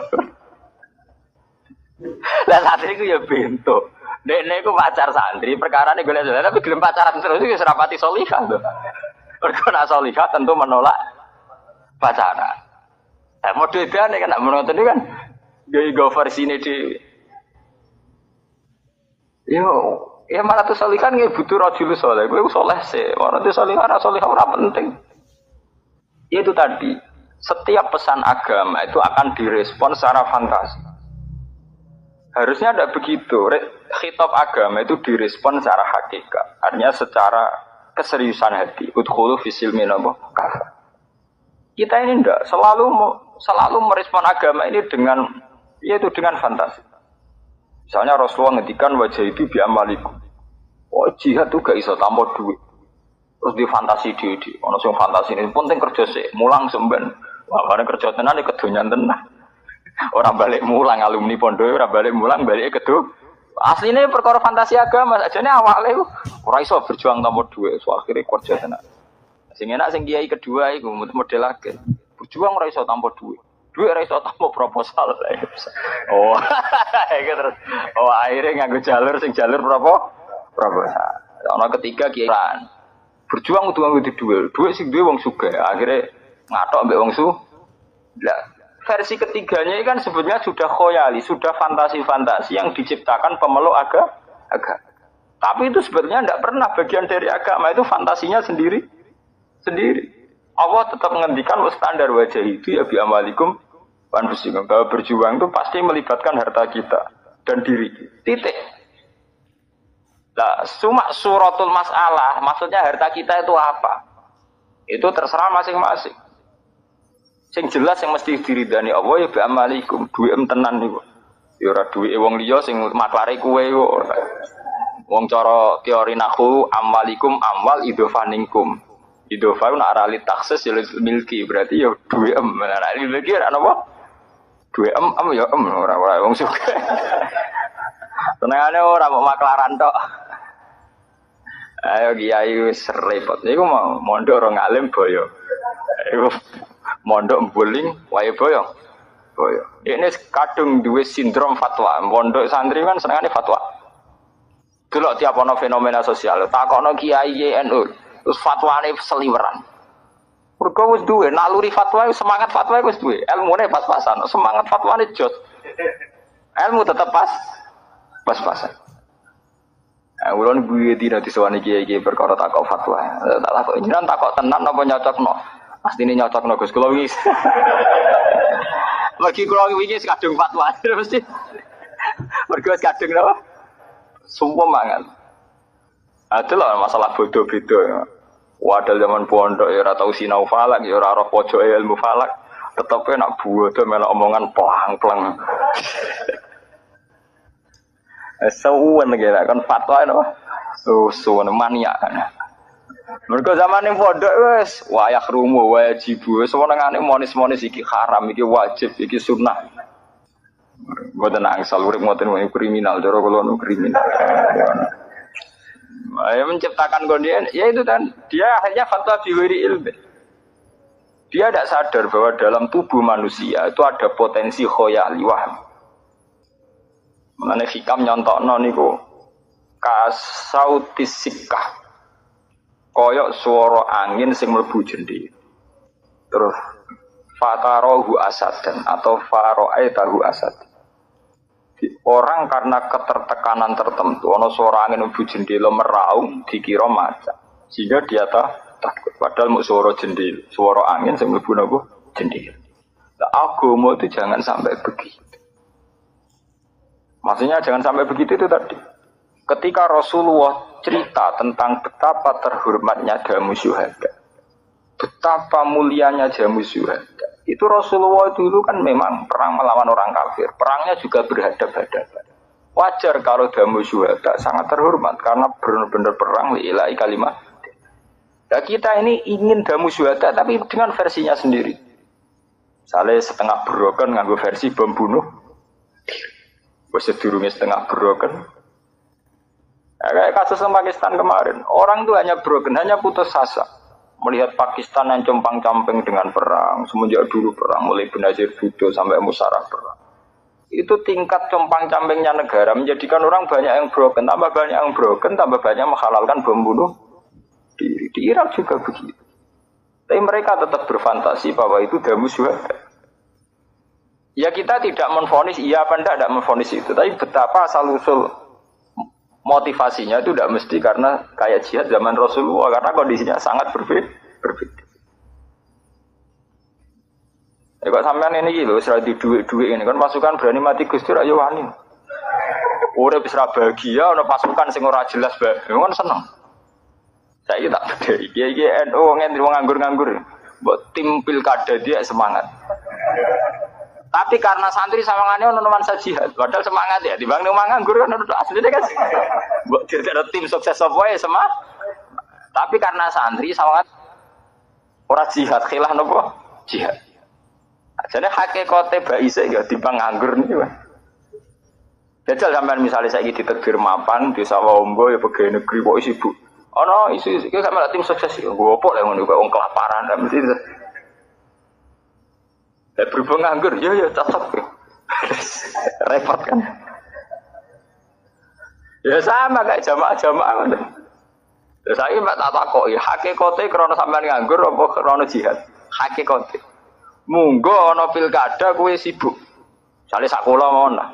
Lah santri ku ya bento. Dekne ku pacar santri, perkarane golek sholihah tapi gelem pacaran terus iki ora pati sholihah lho. Mergo nek sholihah tentu menolak pacaran. Nah, modele kan nek menonton itu kan go versi ini di ya malah tuh sholihah nggih butuh rajul saleh. Kowe saleh sih. Ora tuh sholihah ora penting. Itu tadi, setiap pesan agama itu akan direspon secara fantasi. Harusnya tidak begitu. Khitab agama itu direspon secara hakikat. Artinya secara keseriusan hati. Udkhulu fisil minabo kafah. Kita ini tidak selalu selalu merespon agama ini dengan fantasi. Misalnya Rasulullah ngendikan wajah itu bi'amalikum. Oh jihad tuh gak iso tanpa duit. Terus di fantasi di ono sing fantasi ini penting kerja sih, mulang semben. Wah, karena kerja tenan iki kedonyan tenan. Orang balik mulang alumni pondok, orang balik mulang balik kedu. Aslinya perkara fantasi agama, ajane awale ora iso berjuang tanpa duit, so akhirnya kerja tenan. Sing enak sing kiai kedua iku model lagi. Berjuang ora iso tanpa duit. Duit ora iso tanpa proposal. Oh, iki terus. Oh, akhirnya nganggo jalur proposal. Ana ketiga kiai berjuang untuk nganggo duit. Duit sing duwe wong sugih. Akhirnya ngatok mbek wong su. Lah, versi ketiganya ini kan sebetulnya sudah khoyali, sudah fantasi-fantasi yang diciptakan pemeluk agama. Tapi itu sebetulnya tidak pernah bagian dari agama, itu fantasinya sendiri. Allah tetap menghentikan standar wajah itu ya bi'amalikum wanfusikum. Bahwa berjuang itu pasti melibatkan harta kita dan diri. Titik. Nah, cuma suratul masalah, maksudnya harta kita itu apa? Itu terserah masing-masing. Sing jelas yang mesti diridani Allah ya bi'amalikum, duwe tenan niku. Ya ora duwe wong liya sing maklare kowe kok. Wong cara teori nahwu amwalikum amwal idhofaningkum. Idhofa nek ora li taksis ya milki, berarti ya duwe Nek milki ora napa? Duwe ya ora wong suka. Tenangane ora mau maklaran tok. Ayo kiai wis repot. Niku mau mondok ora ngalim boyo. Iku mondok mbuling wae boyo. Ini kadung duwe sindrom fatwa. Mondok santri kan senengane fatwa. Delok tiap ana fenomena sosial, takokno kiai NU, terus fatwane seliweran. Mergo wis duwe naluri fatwa, semangat fatwa wis duwe. Ilmune pas-pasan, semangat fatwane jos. Ilmu tetep pas-pasan. Ulun guyu dina disowani kiai-kiai perkara takok fatwa. Tak takok jenengan takok tenan apa nyocokno? Pastine nyocokno Gus kula wingi. Mergi kula wingi kadung fatwa mesti. Mergo kadung napa? Sumpah mangan. Adalah masalah bodoh beda. Wadah zaman pondok ya ora tau sinau falak, ya ora roh pojoke ilmu falak. Tetep nak bodoh melok omongan plang-plang. Suwen kira kan fatwa napa? Suwen maniak kan. Mergo zaman ning pondok wis wayah rumo, wajib wis senengane monis-monis iki haram, iki wajib, iki sunnah. Mboten angsal urip ngoten kriminal, cara kula nu kriminal. Ya menciptakan kondisi, ya itu kan dia akhirnya fatwa bighairi ilmi. Dia tidak sadar bahwa dalam tubuh manusia itu ada potensi khoyali waham. Mengenai hikam nyontokno niku kasautis sikah. Koyok suara angin sing mlebu jendhi. Terus fatarohu asadan atau faro'aitahu asad. Orang karena ketertekanan tertentu, ono suara angin mlebu jendela meraung dikira macan. Sehingga dia takut. Padahal mau suara jendela, suara angin sing mlebu napa jendela. Lah agama itu jangan sampai begitu. Maksudnya jangan sampai begitu itu tadi. Ketika Rasulullah cerita tentang betapa terhormatnya jamu syuhada, betapa mulianya jamu syuhada, itu Rasulullah dulu kan memang perang melawan orang kafir. Perangnya juga berhadapan-hadapan. Wajar kalau jamu syuhada sangat terhormat karena benar-benar perang lillahi kalimat. Nah, kita ini ingin jamu syuhada tapi dengan versinya sendiri. Misalnya setengah broken nganggo versi bom bunuh. Sedurungnya setengah broken. Nah, kayak kasus Pakistan kemarin, orang itu hanya broken, hanya putus asa. Melihat Pakistan yang compang-camping dengan perang, semenjak dulu perang, mulai Benazir Bhutto sampai Musharraf perang. Itu tingkat compang-campingnya negara menjadikan orang banyak yang broken, tambah banyak yang broken, tambah banyak menghalalkan bom bunuh diri. Di Irak juga begitu. Tapi mereka tetap berfantasi bahwa itu damu syuhada. Ya kita tidak menvonis, iya apa tidak menvonis itu. Tapi betapa asal-usul motivasinya itu tidak mesti karena kayak jihad zaman Rasulullah, karena kondisinya sangat berbeda. Ya kok sampean ini gitu, serah di duit-duit ini kan pasukan berani mati Gusti ayo wani. Urip wis ra bahagia ana pasukan sing ora jelas bae. Kan seneng. Saiki tak beda iki NU wong nganggur-nganggur. Mbok tim pilkada dia semangat. Tapi karena santri sawangane ono nuansa jihad, padahal semangat ya, dibanding omah nganggur kan asline kan. Mbok ada tim sukses apa ya sama. Tapi karena santri sawangan ora jihad, khilah napa? Jihad. Jadi hakikate baise ya timbang nganggur niku. Jajal sampean misalnya saiki diterbir mapan desa Wombo ya pegawai negeri kok sibuk. Ono isu iki sampe tim sukses iki. Nggo opo lek ngono kok wong kelaparan ta mesti. Berhubung nganggur ya tetep. Repot kan. Ya sama kayak jamaah-jamaah ngono. Terus saiki mek tak takoki hakikate krana sampean nganggur apa krana jihad? Hakikate. Munggo ana pilkada kowe sibuk. Sale sak kula mawon lah.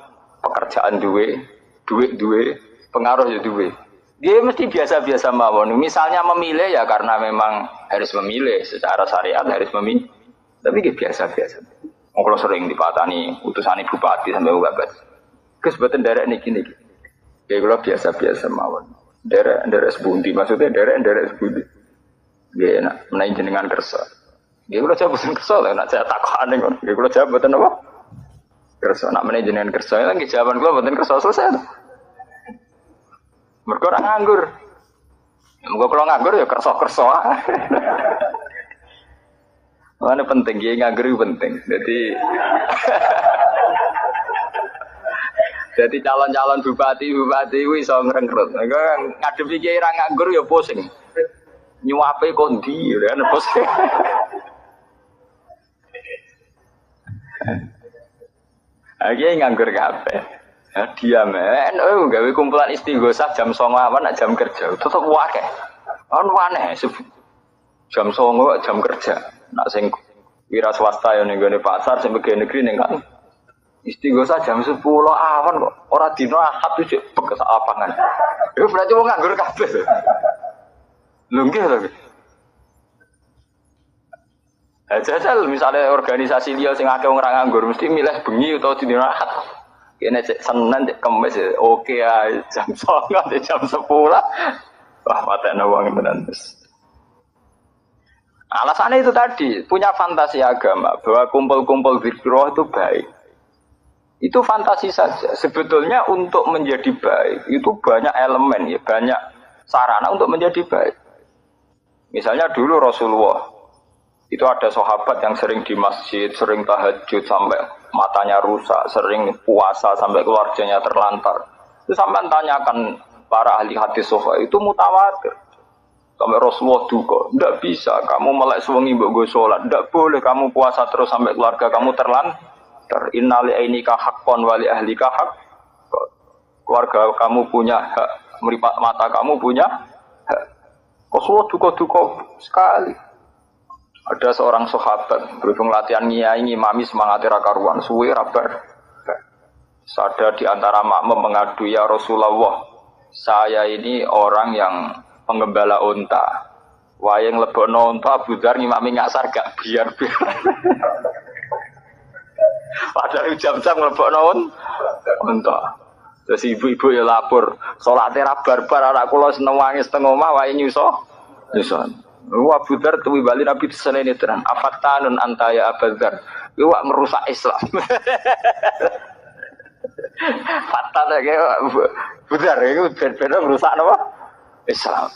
Pekerjaan duwe, duit duwe, pengaruh ya duwe. Dia mesti biasa-biasa mawon. Misalnya memilih ya karena memang harus memilih secara syariat harus memilih. Tapi dia biasa-biasa. Kalau sering dipatani utusan bupati sampai ugabat. Kesempatan daerah ini gini. Ya kalau biasa-biasa mawon. Daerah sebundi maksudnya daerah sebundi. Dia enak menaik jenengan kersa. Dia kalau jabatan kersa lah. Nak saya takut aneh kan. Dia kalau jabatan apa? Kersa. Nak menaik jenengan kersa. Lagi jawaban kalau jabatan kersa selesai. Mereka orang nganggur. Mereka kalau nganggur ya kerso-kerso. Mana penting, ya nganggur itu penting. Jadi calon-calon bupati itu bisa ngerekrut. Mereka ngadepi kiai orang nganggur ya pusing. Nyuape kondi, ya kan pusing. Kiai nganggur kabeh. Ya diam gawe kumpulan istighosah jam 09.00 nak jam kerja tetep wae. Ono aneh jam 09.00 jam kerja. Nak sing wira swasta yo ning gone pasar sing pegawai negeri ning kan istighosah jam 10 awan kok ora dina Ahad iki pekes lapangan. Iku berarti wong nganggur kabeh. Lho nggih to. Jajal misalnya organisasi liya sing akeh wong ora nganggur mesti milih bengi utawa dina Ahad. Kene cek Senin cek Kamis oke ya jam 09.00 jam 10. Wah patekno wong tenan. Alasannya itu tadi, punya fantasi agama bahwa kumpul-kumpul zikroh itu baik. Itu fantasi saja. Sebetulnya untuk menjadi baik itu banyak elemen ya, banyak sarana untuk menjadi baik. Misalnya dulu Rasulullah itu ada sahabat yang sering di masjid, sering tahajud sampai matanya rusak, sering puasa sampai keluarganya terlantar. Itu sampai tanyakan para ahli hadis sofa itu mutawatir. Sampai Rasulullah duka, tidak bisa kamu melek suwengi mbok go salat, tidak boleh kamu puasa terus sampai keluarga kamu terlantar. Innali ainika haqqon wa li ahlika haqq. Keluarga kamu punya hak, meripat mata kamu punya hak. Rasulullah duka-duka sekali. Ada seorang sahabat berhubung latihan ngiyai ngimami semangat ra karuan, suwe rabar. Ada di antara makmum mengadu, ya Rasulullah, saya ini orang yang penggembala unta. Wayang lebono unta Abu Dzar ngimami ngasar gak biar. Padahal jam-jam lebono unta. Terus ibu-ibu ya lapor, salate ra barbar anak kula seneng wangi setengah omah wae nyuso. Abu Dzar tuwi bali Nabi senene tenan. Afatanun anta ya Abu Dzar. Iku merusak Islam. Fatal ya Abu Dzar iku ben-ben merusak napa? Islam.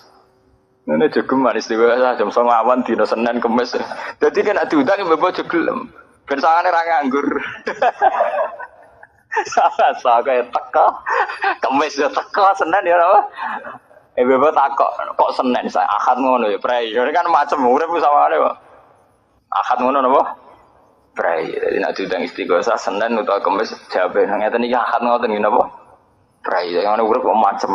Ini jogeman istighosah jam 09.00 dina Senin Kamis. Dadi kan nek diundang mbok aja gelem. Ben sangane ra nganggur. Salah kaya teko. Kamis ya teko, Senin ya apa? Mbok takok kok Senin saya Ahad ngono ya prei. Ini kan macam urip sawangane kok. Ahad ngono napa? Prei. Dadi nek diundang istighosah Senin utawa Kamis jawabe ngeten iki Ahad ngoten iki napa? Prei. Yang urip kok macam.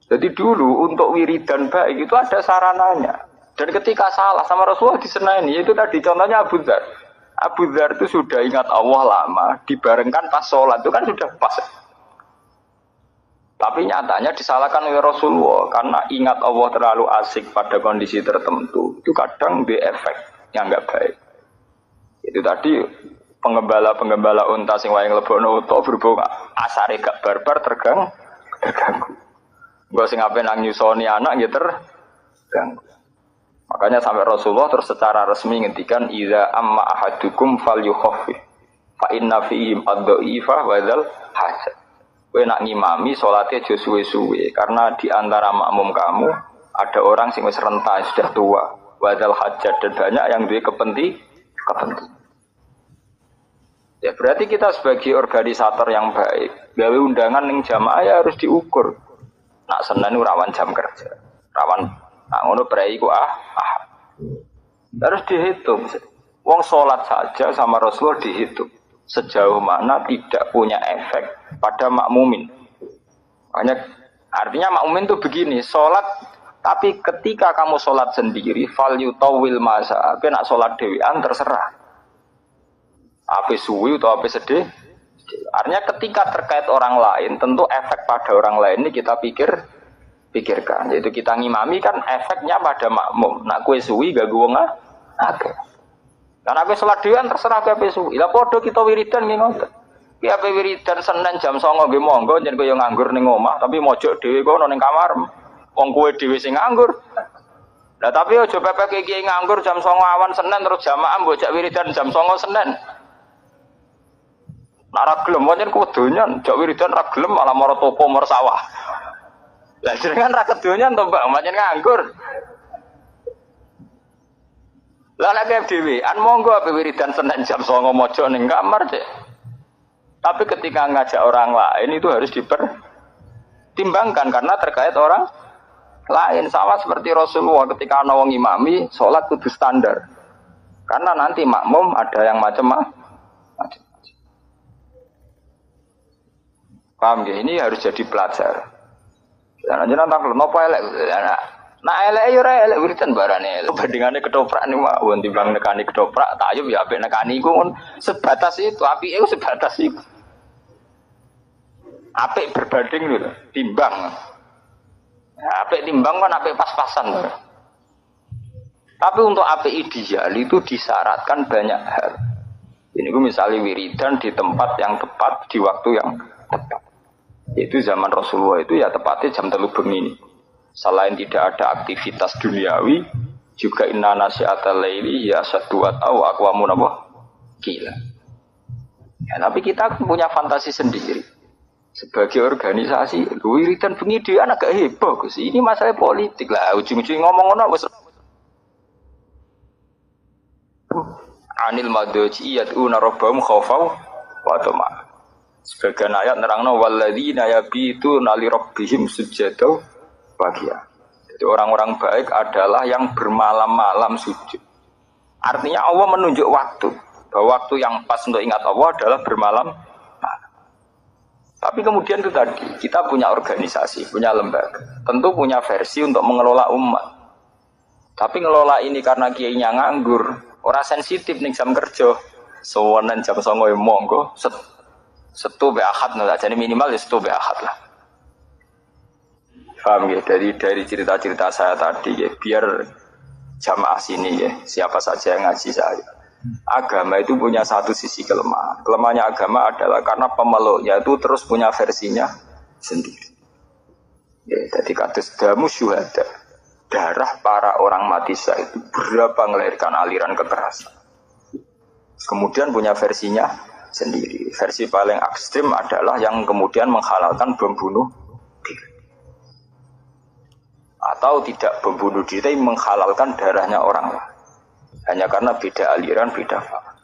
Jadi dulu untuk wiridan baik itu ada sarananya. Dan ketika salah sama Rasulullah disenani, itu tadi contohnya Abu Dzar. Abu Dzar itu sudah ingat Allah lama, dibarengkan pas sholat itu kan sudah pas. Tapi nyatanya disalahkan oleh Rasulullah karena ingat Allah terlalu asik pada kondisi tertentu. Itu kadang efek yang enggak baik. Itu tadi penggembala unta sing wayang lebono utawa berhubung asare gak barbar terganggu. Gue sing ape nang nyusoni anak gitu terganggu. Makanya sampai Rasulullah terus secara resmi ngendikan idza amma ahadukum falyukhaffif fa inna fihim ad-dha'ifa wa dzal hajat. Kowe nak ngimami salate aja suwe-suwe karena di antara makmum kamu ada orang sing wis renta sudah tua, wa dzal hajat dan banyak yang duwe kepentingan. Ya berarti kita sebagai organisator yang baik, gawe undangan ning jamaah ya harus diukur. Nak Senin rawan jam kerja, rawan ngono prei ku harus dihitung. Wong sholat saja sama Rasulullah dihitung sejauh mana tidak punya efek pada makmumin. Makanya artinya makmumin itu begini, sholat tapi ketika kamu sholat sendiri, fal yutawil masa, nak sholat dewean terserah. Apa suwi atau apa sedih? Artinya ketika terkait orang lain, tentu efek pada orang lain ini kita pikirkan. Yaitu kita ngimami kan efeknya pada makmum. Nak kue suwi gak gue agak. Karena apa sholat dewan terserah apa suwi. Lah podo kita wiridan nggih ngoten. Ki apa wiridan Senin jam 09.00 nggih monggo yen kowe yo nganggur ning omah tapi mojok dhewe kono ning kamar. Wong kowe dhewe sing nganggur. Lah tapi aja pepek iki nganggur jam 09.00 awan Senin terus jamaah mbok jak wiridan jam 09.00 Senin. Nara gelem pancen kedonyan, jak wiridan ra gelem malah mara topo mara sawah. Lah jenengan ra kedonyan to, Mbak, pancen nganggur. Lah nek dhewean monggo ape wiridan Senin jam 09.00 mojo ning kamar, Cek. Tapi ketika ngajak orang lain itu harus dipertimbangkan karena terkait orang lain. Sama seperti Rasulullah ketika ana wong imami salat kudu standar. Karena nanti makmum ada yang macam-macam. Paham ya? Ini harus jadi pelajar. Jangan jangan tak kenapa elek. Nah elek yo ora elek wiridan barane. Bandingane ketoprak niku mawon timbang nekani ketoprak, tayub ya apik nekani iku sebatas itu, apike iku sebatas itu. Apik berbanding lho, timbang. Apik timbang kan apik pas-pasan. Tapi untuk apik ideal itu disyaratkan banyak hal. Ini gue misalnya wiridan di tempat yang tepat, di waktu yang tepat. Itu zaman Rasulullah itu ya tepatnya jam 3 bengi. Selain tidak ada aktivitas duniawi, juga inna nasi'atal laili ya saduat au aqwamun apa? Gila. Ya, tapi kita punya fantasi sendiri. Sebagai organisasi, wiridan bengi dia agak heboh, Gus. Ini masalah politik lah, ujung-ujung ngomong ngono wis anil madji yad'una rabbahum khaufau wa tama'. Sebagian ayat nerangno walladzina yabituna li rabbihim sujada bahagia. Jadi orang-orang baik adalah yang bermalam-malam sujud. Artinya Allah menunjuk waktu, bahwa waktu yang pas untuk ingat Allah adalah bermalam. Tapi kemudian itu tadi, kita punya organisasi, punya lembaga, tentu punya versi untuk mengelola umat. Tapi ngelola ini karena kiainya nganggur, orang sensitif nih jam kerja, sewanan jam 09.00 monggo, setu be ahad, nah jadi minimal ya setu be ahad lah. Paham ya? Dari cerita-cerita saya tadi ya, biar jamaah sini ya, siapa saja yang ngaji saya. Agama itu punya satu sisi kelemahan. Kelemahannya agama adalah karena pemeluknya itu terus punya versinya sendiri. Ya, jadi kados damu syuhada. Darah para orang mati syahid itu berapa melahirkan aliran kekerasan. Kemudian punya versinya sendiri. Versi paling ekstrim adalah yang kemudian menghalalkan bom bunuh diri. Atau tidak bom bunuh diri, tapi menghalalkan darahnya orang lain. Hanya karena beda aliran, beda faham.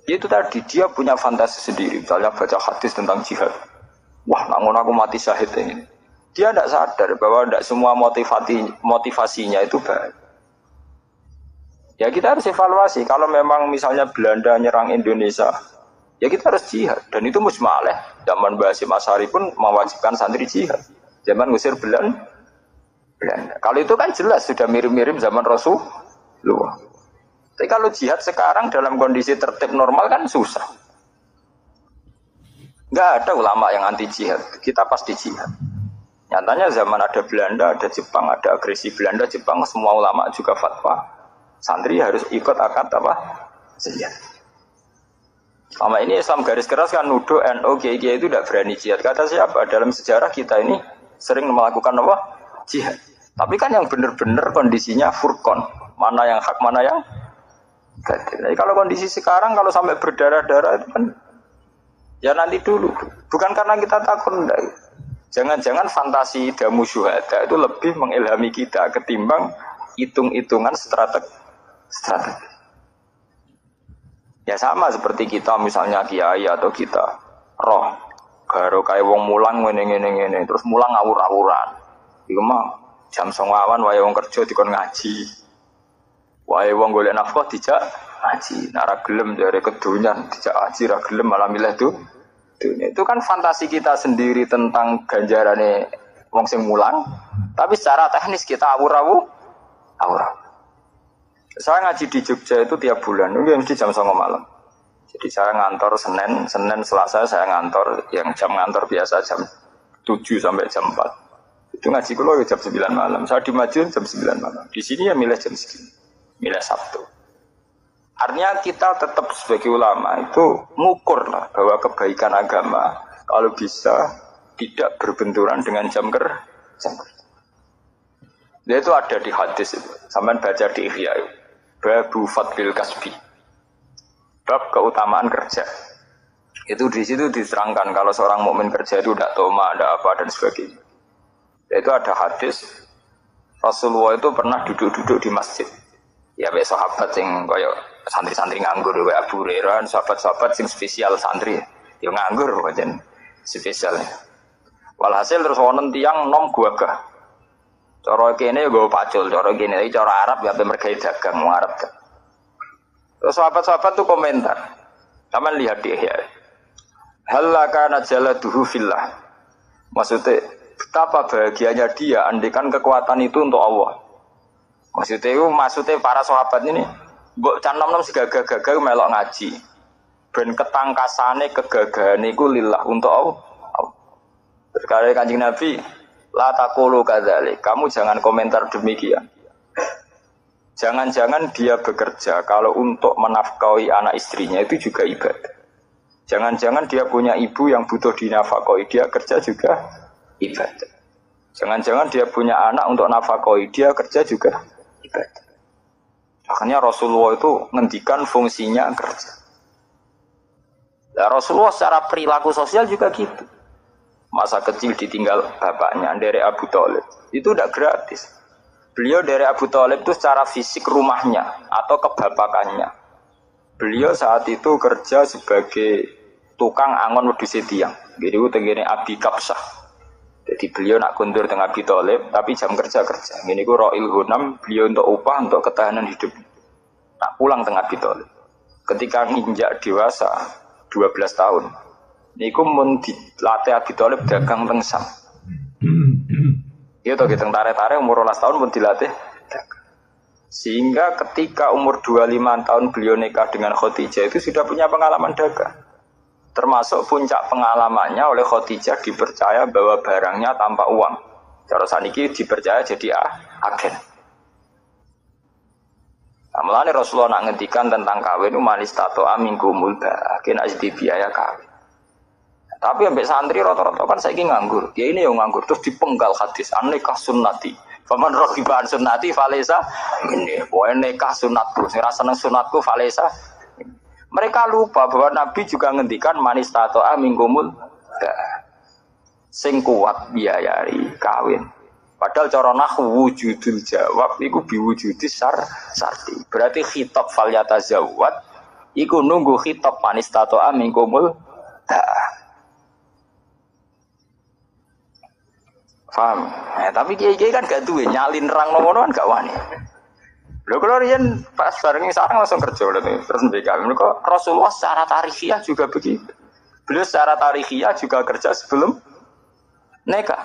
Itu tadi, dia punya fantasi sendiri. Misalnya baca hadis tentang jihad. Wah, namun aku mati syahid ini. Dia tidak sadar bahwa tidak semua motivasinya itu baik. Ya kita harus evaluasi. Kalau memang misalnya Belanda nyerang Indonesia, ya kita harus jihad. Dan itu musmaleh. Zaman Basim Asy'ari pun mewajibkan santri jihad. Zaman ngusir Belanda. Kalau itu kan jelas sudah mirip-mirip zaman Rasulullah. Tapi kalau jihad sekarang dalam kondisi tertib normal kan susah. Enggak ada ulama yang anti jihad. Kita pasti jihad. Nyatanya zaman ada Belanda, ada Jepang, ada agresi Belanda, Jepang, semua ulama juga fatwa. Santri harus ikut akad apa? Jihad. Selama ini Islam garis keras kan nuduh NU Kiai itu tidak berani jihad. Kata siapa? Dalam sejarah kita ini sering melakukan apa? Jihad. Tapi kan yang benar-benar kondisinya furqan, mana yang hak, mana yang batil. Jadi kalau kondisi sekarang kalau sampai berdarah-darah itu kan ya nanti dulu. Bukan karena kita takut enggak. Jangan-jangan fantasi damu syuhada itu lebih mengilhami kita ketimbang hitung-hitungan strategi. Ya sama seperti kita misalnya kiai atau kita roh baru kayak wong mulang ngene terus mulang ngawur-awuran. Iku mah jam 09.00 wae wong kerja dikon ngaji. Wae wong golek nafkah dijak ngaji. Nek ora gelem jare kedonyan dijak ngaji ra gelem malah milih tuh. Itu kan fantasi kita sendiri tentang ganjarane wong sing mulang, tapi secara teknis kita awur-awur. Saya ngaji di Jogja itu tiap bulan, itu mesti jam 09.00 malam. Jadi saya ngantor Senin, Selasa saya ngantor, yang jam ngantor biasa jam 7 sampai jam 4. Itu ngaji kulo jam 9 malam. Saya di Madiun jam 9 malam. Di sini ya milih jam segini. Milih Sabtu. Artinya kita tetap sebagai ulama itu ngukur lah bahwa kebaikan agama kalau bisa tidak berbenturan dengan jam kerja. Itu ada di hadis itu. Sampai baca di Ihya itu. Babu Fadlil Kasbi. Bab keutamaan kerja. Itu di situ diterangkan kalau seorang mukmin kerja itu tidak toma, ada apa dan sebagainya. Itu ada hadis Rasulullah itu pernah duduk-duduk di masjid. Ya be sahabat sing koyo santri-santri nganggur, wae Abu Hurairah, sahabat-sahabat sing spesial santri. Ya nganggur pancen spesial. Walhasil terus wonten tiyang nom guagah. Cara kene ya nggo pacul, cara kene iki cara Arab ya mergai dagang wong Arab. Terus sahabat-sahabat tuh komentar. Taman lihat dia ya. Halaka najaladuhu fillah. Maksudnya betapa bahagianya dia andikan kekuatan itu untuk Allah. Maksudnya para sahabat ini mbok can nom-nom segagah-gagah melok ngaji. Ben ketangkasane kegagahan iku lillah untuk Allah. Terkait Kanjeng Nabi, la taqulu kadzalik. Kamu jangan komentar demikian. Jangan-jangan dia bekerja kalau untuk menafkahi anak istrinya itu juga ibadah. Jangan-jangan dia punya ibu yang butuh dinafkahi, dia kerja juga ibadah. Jangan-jangan dia punya anak untuk nafkahi, dia kerja juga ibadah. Makanya Rasulullah itu ngendikan fungsinya kerja. Nah, Rasulullah secara perilaku sosial juga gitu. Masa kecil ditinggal bapaknya dari Abu Thalib itu tidak gratis. Beliau dari Abu Thalib itu secara fisik rumahnya atau kebapakannya. Beliau saat itu kerja sebagai tukang angon wedhus tiang. Jadi itu tenggene Abi Kapsah. Jadi beliau nak kundur dengan Abi Thalib tapi jam kerja. Ini ku Ra'il Hunam, beliau untuk upah untuk ketahanan hidup. Nak pulang tengah Abi Thalib. Ketika nginjak dewasa 12 tahun. Niku mun dilatih Abi Thalib dagang teng Sam. Iya toh kita tarik-tarik umur 12 tahun pun dilatih dagang. Sehingga ketika umur 25 tahun beliau nikah dengan Khadijah itu sudah punya pengalaman dagang. Termasuk puncak pengalamannya oleh Khadijah dipercaya bahwa barangnya tanpa uang. Cara saniki dipercaya jadi agen. Mulane Rasulullah nak ngendikan tentang kawin itu manis tato amingkumul ba, kena jadi biaya kawin. Tapi ambek santri rata-rata kan saiki nganggur. Ya ini yang nganggur terus dipenggal hadis an-nikah sunnati. Faman raghiba an sunnati falaysa minni. Wa nikah sunatku, sing ra seneng sunatku falaysa. Mereka lupa bahwa Nabi juga ngendikan manis tato amingkumul ba. Sing kuat biayai kawin. Padahal cara nahwu wujudul jawab iku biwujudis sarti. Berarti khitab fal yatazawwad iku nunggu khitab manis tato amingkumul ba. Paham? Tapi kiai-kiai kan gak duwe nyalin rang ngono kan gak wani. Lho kalau riyen pas bareng sareng langsung kerja terus BK. Mereka Rasulullah secara tarikhiyah juga begitu. Beliau secara tarikhiyah juga kerja sebelum nikah.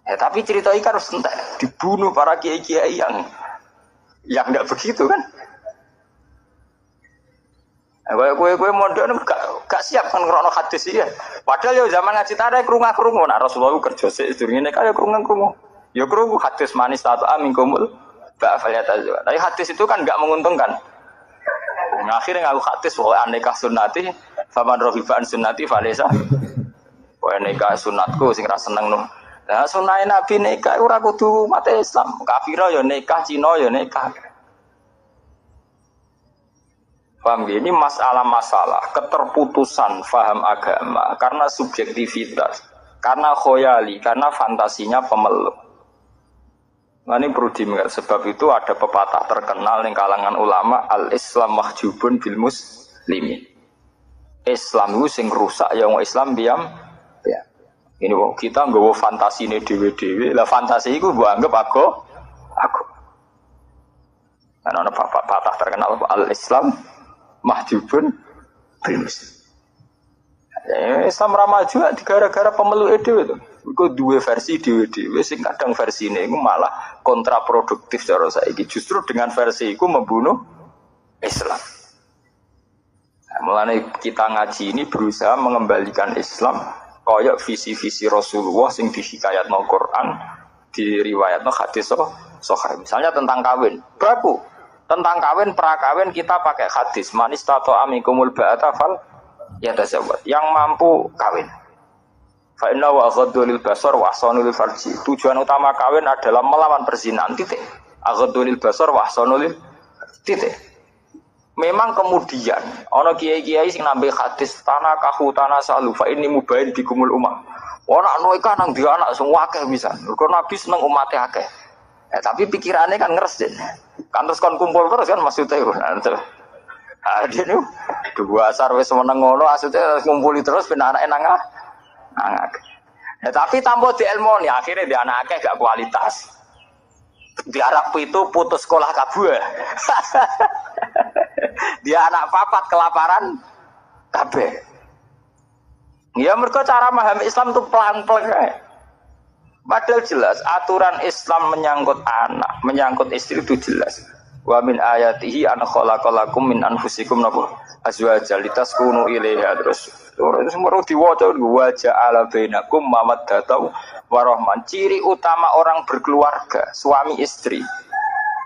Tapi cerita ini kan harus entek dibunuh para kiai-kiai yang enggak begitu kan. Kowe mondok gak siap kan ngrono hadis iki. Padahal ya zaman ngaji tarik krungu-krungu nek Rasulullah kerja sik sedurunge nek kaya krungu-krungu. Ya krungu hadis manis tato amingkumul ba falyatazawwaj. Tapi hadis itu kan enggak menguntungkan. Nah, akhirnya ngaku hadis wa anikah sunnati faman raghiba an sunnati falaysa. Wa nikah sunatku sing ra seneng Lah sunah Nabi nikah ora kudu umat Islam. Kafir ya nikah, Cina ya nikah. Paham gini masalah-masalah keterputusan faham agama karena subjektivitas, karena khoyali, karena fantasinya pemeluk. Nah, ini perlu diingat sebab itu ada pepatah terkenal di kalangan ulama al-Islam mahjubun bil muslimin. Islam itu sing rusak yang Islam diam. Ya. Ini kita nggawa fantasi ini dewe-dewe, lah fantasi itu mbok anggap aku. Nah, ana pepatah terkenal al-Islam mahjubun bil muslim. Islam ramaju gara-gara pemeluk dhewe to. Iku dua versi dhewe-dhewe sing kadang versine iku malah kontraproduktif cara saiki. Justru dengan versi iku membunuh Islam. Nah, mulane kita ngaji ini berusaha mengembalikan Islam kaya visi-visi Rasulullah sing dihikayatno Quran, diriwayatno hadis sahih. Misalnya tentang kawin, berlaku. Tentang kawin, prakawin kita pakai hadis. Manis tato amikumul ba'ata fal yatazawwaj. Yang mampu kawin. Fa inna wa ghaddu lil basar wa ahsanu lil farji. Tujuan utama kawin adalah melawan perzinahan. Titik. Aghaddu lil basar wa ahsanu lil titik. Memang kemudian ana kiai-kiai sing nambe hadis tanah kahu tanah salu fa inni mubain bikumul ummah. Ora nikah nang dia anak semua akeh bisa. Mergo Nabi seneng umate akeh. Tapi pikirannya kan ngeresin. Kan terus kon kumpul terus kan maksudnya. Dia nih dua asar wis meneng ngono maksudnya ngumpuli terus ben anake nang tapi tambah di ilmu nih akhirnya dia anak akeh gak kualitas. Di Arab itu putus sekolah kabeh. Dia anak papat kelaparan kabeh. Ya mergo cara memahami Islam itu pelan-pelan. Padahal jelas aturan Islam menyangkut anak, menyangkut istri itu jelas. Wa min ayatihi an khalaqalakum min anfusikum azwajan litaskunu ilaiha terus semua diwaca wa ja'ala bainakum mawaddatan warahmah. Ciri utama orang berkeluarga, suami istri.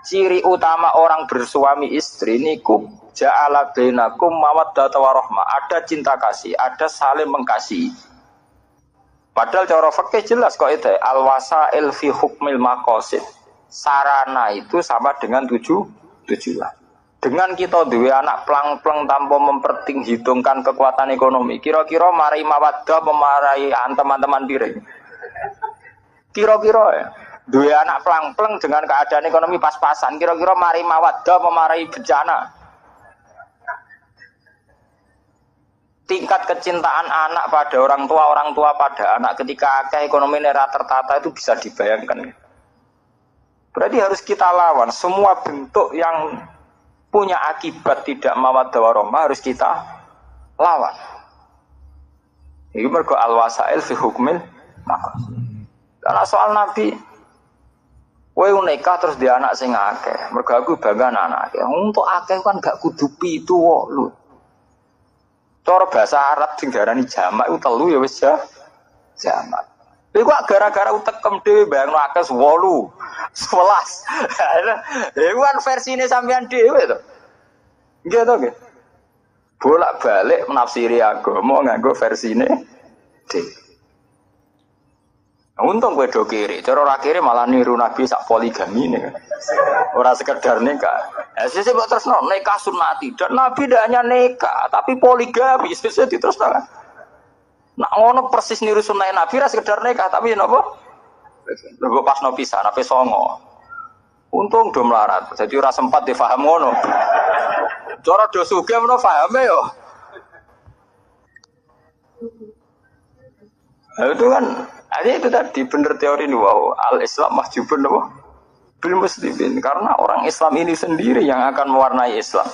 Ciri utama orang bersuami istri niku ja'ala bainakum mawaddatan warahmah. Ada cinta kasih, ada saling mengasihi. Padahal cara fikih jelas kok itu al-wasail fi hukmil maqasid. Sarana itu sama dengan tujuan. Dengan kita duwe anak plang-plang tanpa memperhitungkan kekuatan ekonomi, kira-kira marai mawaddah pemarai teman-teman piring. Kira-kira ya. Duwe anak plang-plang dengan keadaan ekonomi pas-pasan, kira-kira marai mawaddah pemarai bencana. Tingkat kecintaan anak pada orang tua pada anak ketika akeh ekonomi nera tertata itu bisa dibayangkan. Berarti harus kita lawan semua bentuk yang punya akibat tidak mawaddah warahmah harus kita lawan. Ini mergo al-wasail fi hukmil maqasid. Karena soal Nabi kowe nikah terus dia anak sing akeh. Mergo aku bangga anak akeh. Untuk akeh kan gak kudu 7 lho. Cara bahasa Arab sing diarani jamak itu telu ya wis jamak. Iku gara-gara utekem dhewe bayangno akeh 8, 11. Iku kan versine sampean dhewe to. Nggih to nggih. Bolak-balik menafsiri agama nganggo versine dhewe. Untung kowe do kiri, cara ora kiri malah niru Nabi sak poligami ne. Ora sekedar nikah. Sesuk mbok tresno nikah sunnati dan Nabi tidak hanya nikah tapi poligami sesuk diterusno. Nak ngono persis niru sunah Nabi ora sekedar nikah tapi napa? Lho pas no pisan ape songo. Untung do melarat. Jadi ora sempat difaham ngono. Cara do sugih menawa pahame yo. Itu kan, itu tadi benar teori ini wow, al-Islam mahjubun bil muslimin karena orang Islam ini sendiri yang akan mewarnai Islam.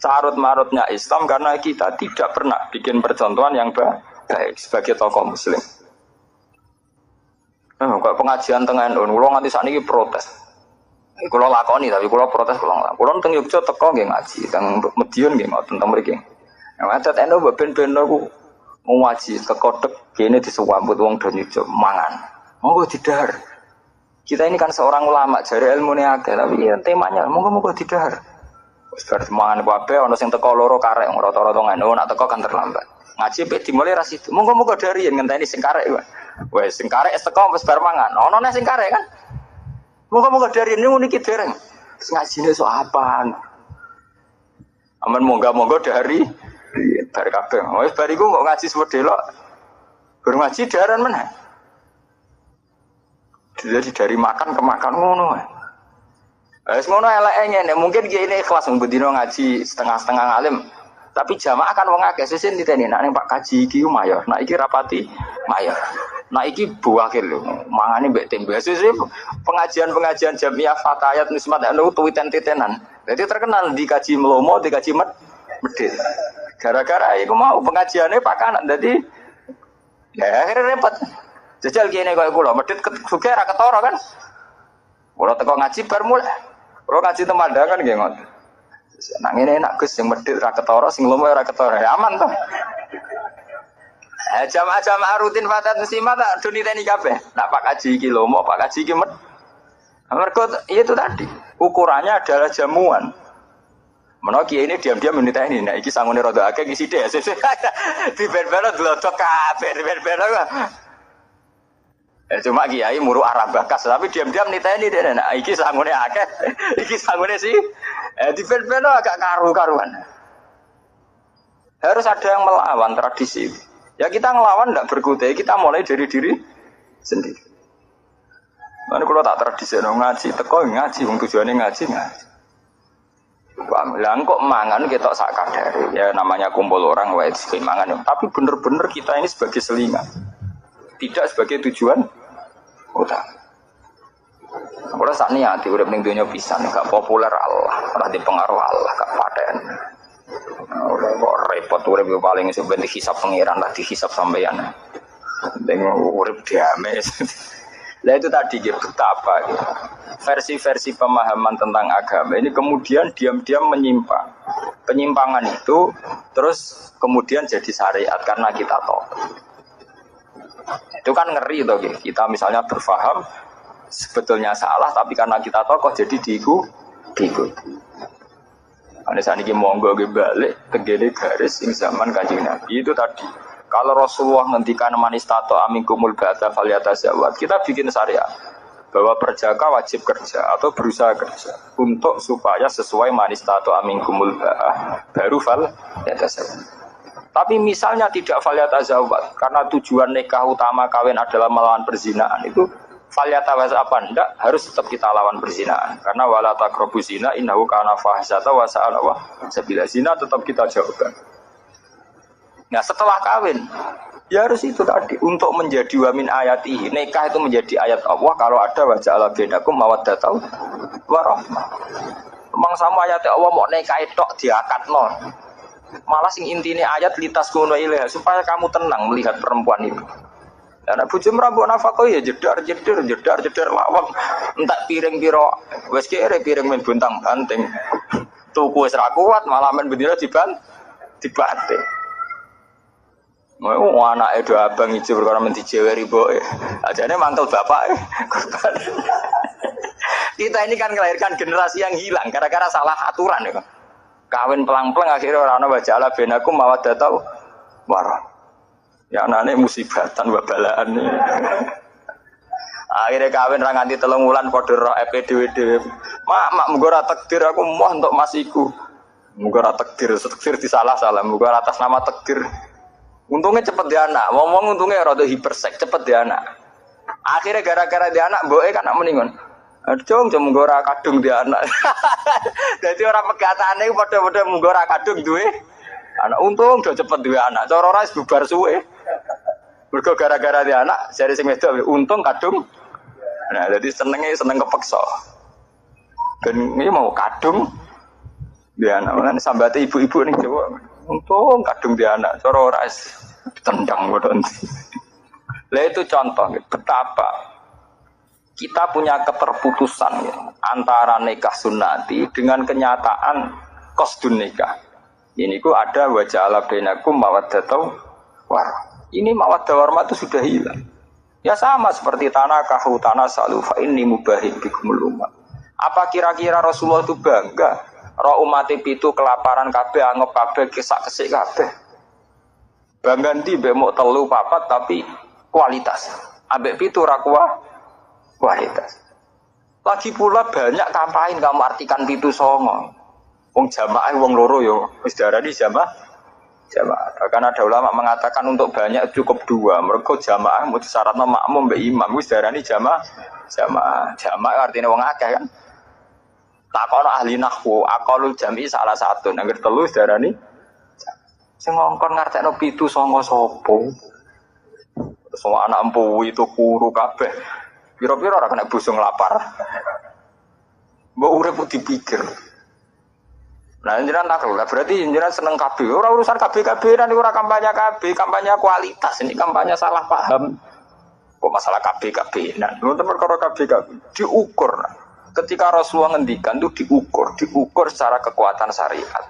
Carut marutnya Islam karena kita tidak pernah bikin percontohan yang baik sebagai tokoh Muslim. Kalau pengajian tengah NU, kalau nganti saat ini protes. Kalau lakoni tapi kalau protes kalau teng Yogyo teko nggih ngaji, teng Medion nggih ngoten teng mriki. Nek adat NU ben aku ngaji tekodek kene disewambut wong do nyujuk mangan. Monggo didahar. Kita ini kan seorang ulama, jare ilmune akeh tapi ya temanya monggo didahar. Wis bar mangan kabeh ana sing teko loro karek rata-rata ngono, nak teko kan terlambat. Ngaji pek dimulai ra situ. Monggo dari yen ngenteni sing karek. Wes sing karek teko wis bar mangan. Ono neh sing karek kan. Moga-moga dari ini niki dereng. Ngajine sok apaan? Aman moga-moga dari bar kabeh. Wis bar iku kok ngaji sewedelok. Baru ngaji daran meneh. Jadi dari makan ke makan ngono. Wis ngono eleke ngene, mungkin ki ini ikhlas mbendino ngaji setengah-setengah ngalim. Tapi jamaah kan wong akeh sesuk niteni nek Pak Kaji iki mayor, nek iki rapati mayor. Nek iki buahke lho, mangane mbek tembe. Sesuk pengajian-pengajian jamiah fatayat nismat anu tuwiten-titenan. Jadi terkenal di kaji melomo, di kaji medit. Gara-gara iku mau pengajiannya Pak Kanak. Jadi ya akhirnya repot. Jajal kene koyo kula, medit sugih ra ketara kan. Kula teko ngaji bar mulai. Kula ngaji temandangan nggih ngoten. Nak ngene enak Gus sing medhit ra ketara, sing lomo ora ketara. Ya aman to. Jamaah-jamaah rutin fatat muslimat tak do niteni kabeh. Nak Pak Kaji iki lomo, Pak Kaji iki mergo itu tadi. Ukurannya adalah jamuan. Menawa kiai ini diam-diam niteni. Nah iki sangune rada akeh ngisi dhek. Di ben-ben glodok kabeh, ben-ben. Cuma kiai muru arah bakas, tapi diam-diam niteni deh. Nah, iki sangune akeh, iki sangune sih. Di film agak karu-karuan. Harus ada yang melawan tradisi. Ya kita ngelawan tidak berkutai, kita mulai dari diri sendiri. Mana kalau tak tradisi ngaji, teko ngaji, tujuannya ngaji. Lah kok mangan kita sak kadare. Ya namanya kumpul orang wajib mangan. Tapi bener-bener kita ini sebagai selingan. Tidak sebagai tujuan utama. Kalau saat ini hati udah mending dunia pisan, gak populer Allah, pernah dipengaruh Allah, gak paten. Udah kok repot, udah paling sebenarnya dihisap pengiran lah, dihisap sampeyan. Dengan urip diame. Nah itu tadi gitu, betapa gitu. Versi-versi pemahaman tentang agama ini kemudian diam-diam menyimpang. Penyimpangan itu terus kemudian jadi syariat karena kita tahu. Itu kan ngeri toh gitu. Kita misalnya berfaham sebetulnya salah tapi karena kita tahu kok jadi diikuti. Ane saniki monggo ge balik tegene garis ing zaman Kanjeng Nabi itu tadi. Kalau Rasulullah ngendikan manistato aminkumul ba'da falyatazawwad, kita bikin syariat bahwa perjaka wajib kerja atau berusaha kerja untuk supaya sesuai manistato aminkumul ba'ah baru falyatazawwad. Tapi misalnya tidak falyatazawwad karena tujuan nikah utama kawin adalah melawan perzinahan, itu falyatazawwad apa enggak harus tetap kita lawan perzinahan karena wala taqrabu zina innahu kana fahsyata wa sa'a wa sabila zina tetap kita jauhkan. Nah setelah kawin ya harus itu tadi untuk menjadi wamin ayatihi, nikah itu menjadi ayat Allah kalau ada wajah ala bainakum mawaddatau warahmah. Memang sama ayat Allah mau nikah tok diakatno. Malah sing intine ayat litas kuno ilaih supaya kamu tenang melihat perempuan itu. Karena bojo mrambok nafkah ya jedar lawang. Entak piring piro wis kere piring men bontang-banting. Tuku wis ra kuat malah men bendina dibanting. Mau anake do abang ijo perkara men dijeweri mboke. Ajane mangkel bapake korban. Kita ini kan melahirkan generasi yang hilang gara-gara salah aturan ya. Kawin pelang-pelang akhirnya orang wajah ala benakum mawaddatau warah. Ya anane musibatan wabalaan. Akhirnya kawin ra nganti 3 wulan padha ro EPDWD. Mak muga ora takdir aku moh untuk masiku. Muga ora takdir disalah-salah, muga atas nama takdir. Untungnya cepet dia anak, ngomong untungnya rada hipersek cepet dia anak. Akhirnya gara-gara dia anak mboke kan meningon. Cung muga ora kadung dia anak. Dadi ora pegatane padha-padha muga ora kadung duwe anak. Untung do cepet duwe anak. Cara ora wis bubar suwe. Mergo gara-gara dia anak, jare sing wedok untung kadung. Nah, jadi seneng kepeksa. Dan ini mau kadung dia anak. Kan sambate ibu-ibu ning Jawa. Untung kadung dia anak. Cara ora wis ditendang bodon. Lah itu contoh betapa kita punya keterputusan ya, antara nikah sunnati dengan kenyataan qasdun nikah. Ini ku ada wajah ala bainakum mawaddatau warahmah. Ini mawaddah warahmah itu sudah hilang. Ya sama seperti tanah salu fa inni mubahim bikumul umat. Apa kira-kira Rasulullah itu bangga? Roh umat itu kelaparan kabeh, anggap kabeh kesak-kesik kabeh. Bangga ndi mbek mok 3 4 tapi kualitas. Ambek pitu ora kualitas. Lagi pula banyak kampain kamu artikan pitu songo. Wong jamaah wong loro yo wis diarani jamaah. Bahkan ada ulama mengatakan untuk banyak cukup 2. Mergo jamaah mesti syaratna makmum mbek imam wis diarani jamaah. Artinya wong akeh kan. Takono ahli nahwu, aqalul jami salah satu. Nang telu wis diarani sing ngongkon ngartekno pitu songo sapa? Semua anak empu itu kuru kabeh. Piro-piro ora kena busung lapar. Mbok urip dipikir. Nah, jenengan tak lho. Berarti jenengan seneng kabeh. Ora urusan kabeh-kabehan ora kampanye kabeh, kampanye kualitas. Ini kampanye salah paham. Kok masalah kabeh-kabehan. Nah, teman perkara kabeh-kabehan diukur. Ketika Rasulullah ngendikan itu diukur secara kekuatan syariat.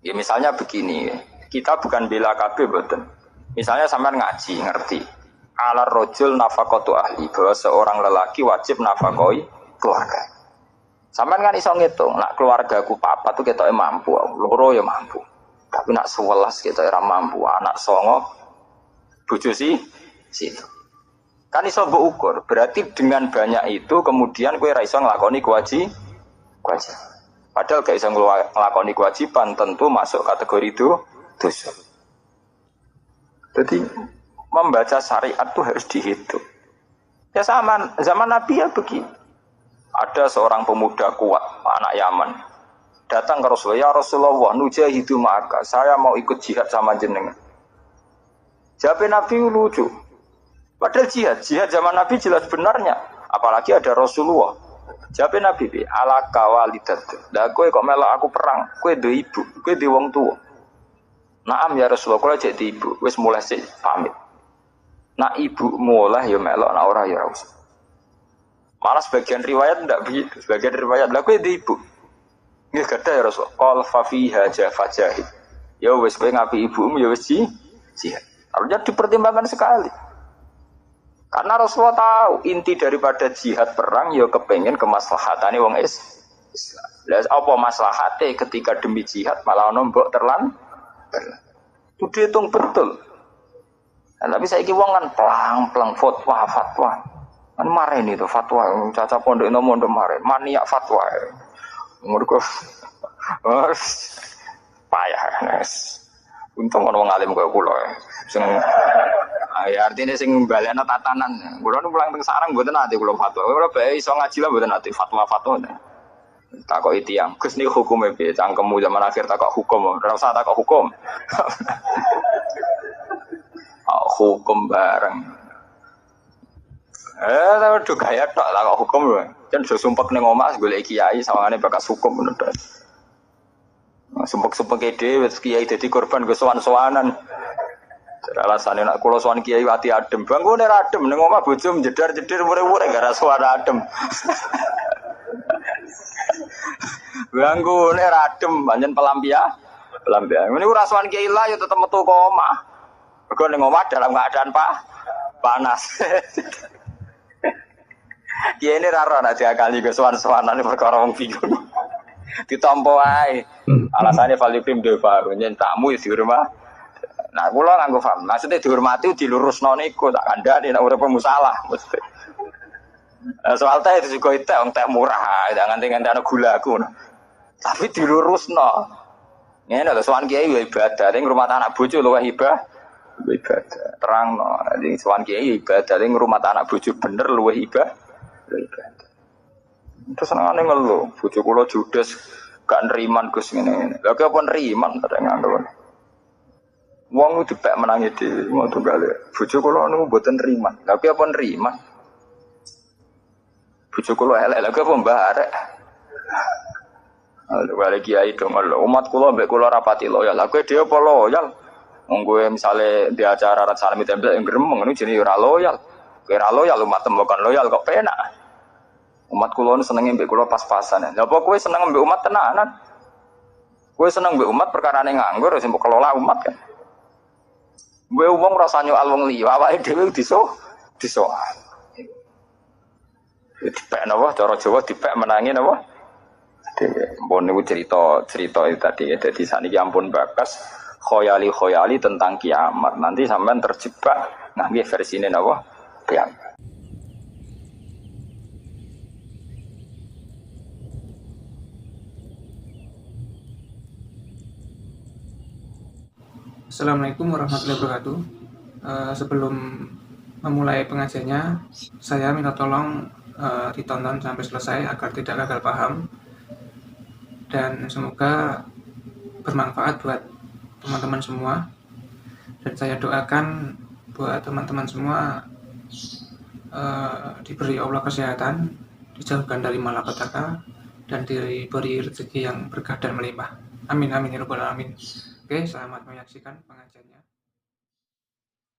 Ya misalnya begini, kita bukan bela kabeh mboten. Misalnya sampean ngaji, ngerti. Ala rajul nafaqatu ahli, bahwa seorang lelaki wajib nafakoi keluarga. Sampean kan iso ngitung, nak keluargaku papat tuh ketoke mampu, loro ya mampu. Tapi nak 11 ketoke ora mampu, anak 9 bojo situ. Kan iso mbok ukur. Berarti dengan banyak itu kemudian kowe ora iso nglakoni kewajiban. Padahal gak iso nglakoni kewajiban tentu masuk kategori itu dosa. Jadi membaca syariat itu harus dihitung. Ya sama zaman Nabi ya begini. Ada seorang pemuda kuat, anak Yaman, datang ke Rasulullah, ya Rasulullah, nujahidu ma'aka, saya mau ikut jihad sama jenengan. Jawab Nabi lucu. Padahal jihad zaman Nabi jelas benarnya, apalagi ada Rasulullah. Jawab Nabi, ala kawalidat. Lah kowe kok melok aku perang, kowe duwe ibu, kowe duwe wong tuwa. Naam ya Rasulullah, kula jadi ibu, wis mulai sik pamit. Nak ibu mulai ya melok, nak ora ya usah. Malah sebagian riwayat tidak begitu. Sebagian riwayat lah kowe di ibu. Nggih gadah ya Rasul. Qal fa fiha jahid. Ya wis kowe ngapi ibumu ya wis jihad. Harusnya dipertimbangkan sekali. Karena Rasulullah tahu inti daripada jihad perang ya kepengin kemaslahatane wong Islam. Lah apa maslahate ketika demi jihad malah ono mbok terlan? Itu dihitung betul. Nah, tapi saiki wong kan plang fatwa. Kan maren itu fatwa, caca pondok itu mondok maren, maniak fatwa. Mereka payah, guys. Untung orang alim kayak pulau ya. Artinya sing balena tatanan. Kulo nu pulang teng sarang mboten ate kulo fatwa. Kulo bae iso ngaji lah mboten ate fatwa. Takok tiyang, Gus niki hukume piye? Cangkemmu zaman akhir takok hukum, ora usah takok hukum. Hukum bareng. Udah gaya tak lah kok hukum loh. Kan sudah sumpah neng omah golek kiai sawangane bakas hukum ngono to. Sumpah ide wis kiai dadi korban go sowan-sowanan. Alasane nak kula sowan kiai ati adem. Bangkune ra adem neng omah bojo jedar-jedir mure-mure gara suara adem. Bangkune ra adem pancen pelampian. Ini ora sowan kiai lah yo tetep metu ke omah. Mergo neng omah dalam keadaan panas. Kiai ini raro nak diakali ke sowan-sowanan perkara wong bingung. Ditampa wae. Alasane Valiprim dhewe baru nyen tamu di rumah. Nah, kula nganggo paham. Maksudnya dihormati dilurusno niku tak kandhani nek urip musalah mesti. Soal teh itu juga teh wong teh murah, jangan nganti-nganti gula aku. Tapi dilurusno. Ngene lho sowan kiai ibadah, ning rumah anak bojo luwih ibadah. Terangno, ning sowan kiai ibadah, ning rumah anak bojo bener luwih ibadah. Terus senengane ngeluh, bojo kula judes gak neriman Gus ngene. Lha kok apa neriman ta nganggo. Wong dipek menangi dhewe ngono gale. Bojo kula niku mboten neriman. Lha kok apa neriman? Bojo kula elek lha kok apa mbarek. Wale kiai dong lho, umat kula mbek kula rapati loyal. Lha kowe dhewe apa loyal? Wong kowe misale di acara rat salami tempel yang gremeng niku jenenge ora loyal. Kowe ora loyal umat tembokan loyal kok penak. Umat kula senenge mbek kula pas-pasan. Lha apa kowe seneng mbek umat tenanan? Kowe seneng mbek umat perkarane nganggur sing mbok kelola umat kan. Kowe wong rasa nyoal wong liya, awake dhewe disoal. Dipek napa cara Jawa dipek menangi napa? Dhewe. Mbon niku cerita itu tadi ya. Dadi sakniki ampun bakas khoyali tentang kiamat. Nanti sampean terjebak Nah, nggih versine napa? Piyambak. Assalamualaikum warahmatullahi wabarakatuh. Sebelum memulai pengajiannya, saya minta tolong ditonton sampai selesai agar tidak gagal paham dan semoga bermanfaat buat teman-teman semua. Dan saya doakan buat teman-teman semua diberi Allah kesehatan, dijauhkan dari malapetaka, dan diberi rezeki yang berkah dan melimpah. Amin amin ya rabbal alamin. Oke, selamat menyaksikan pengajiannya.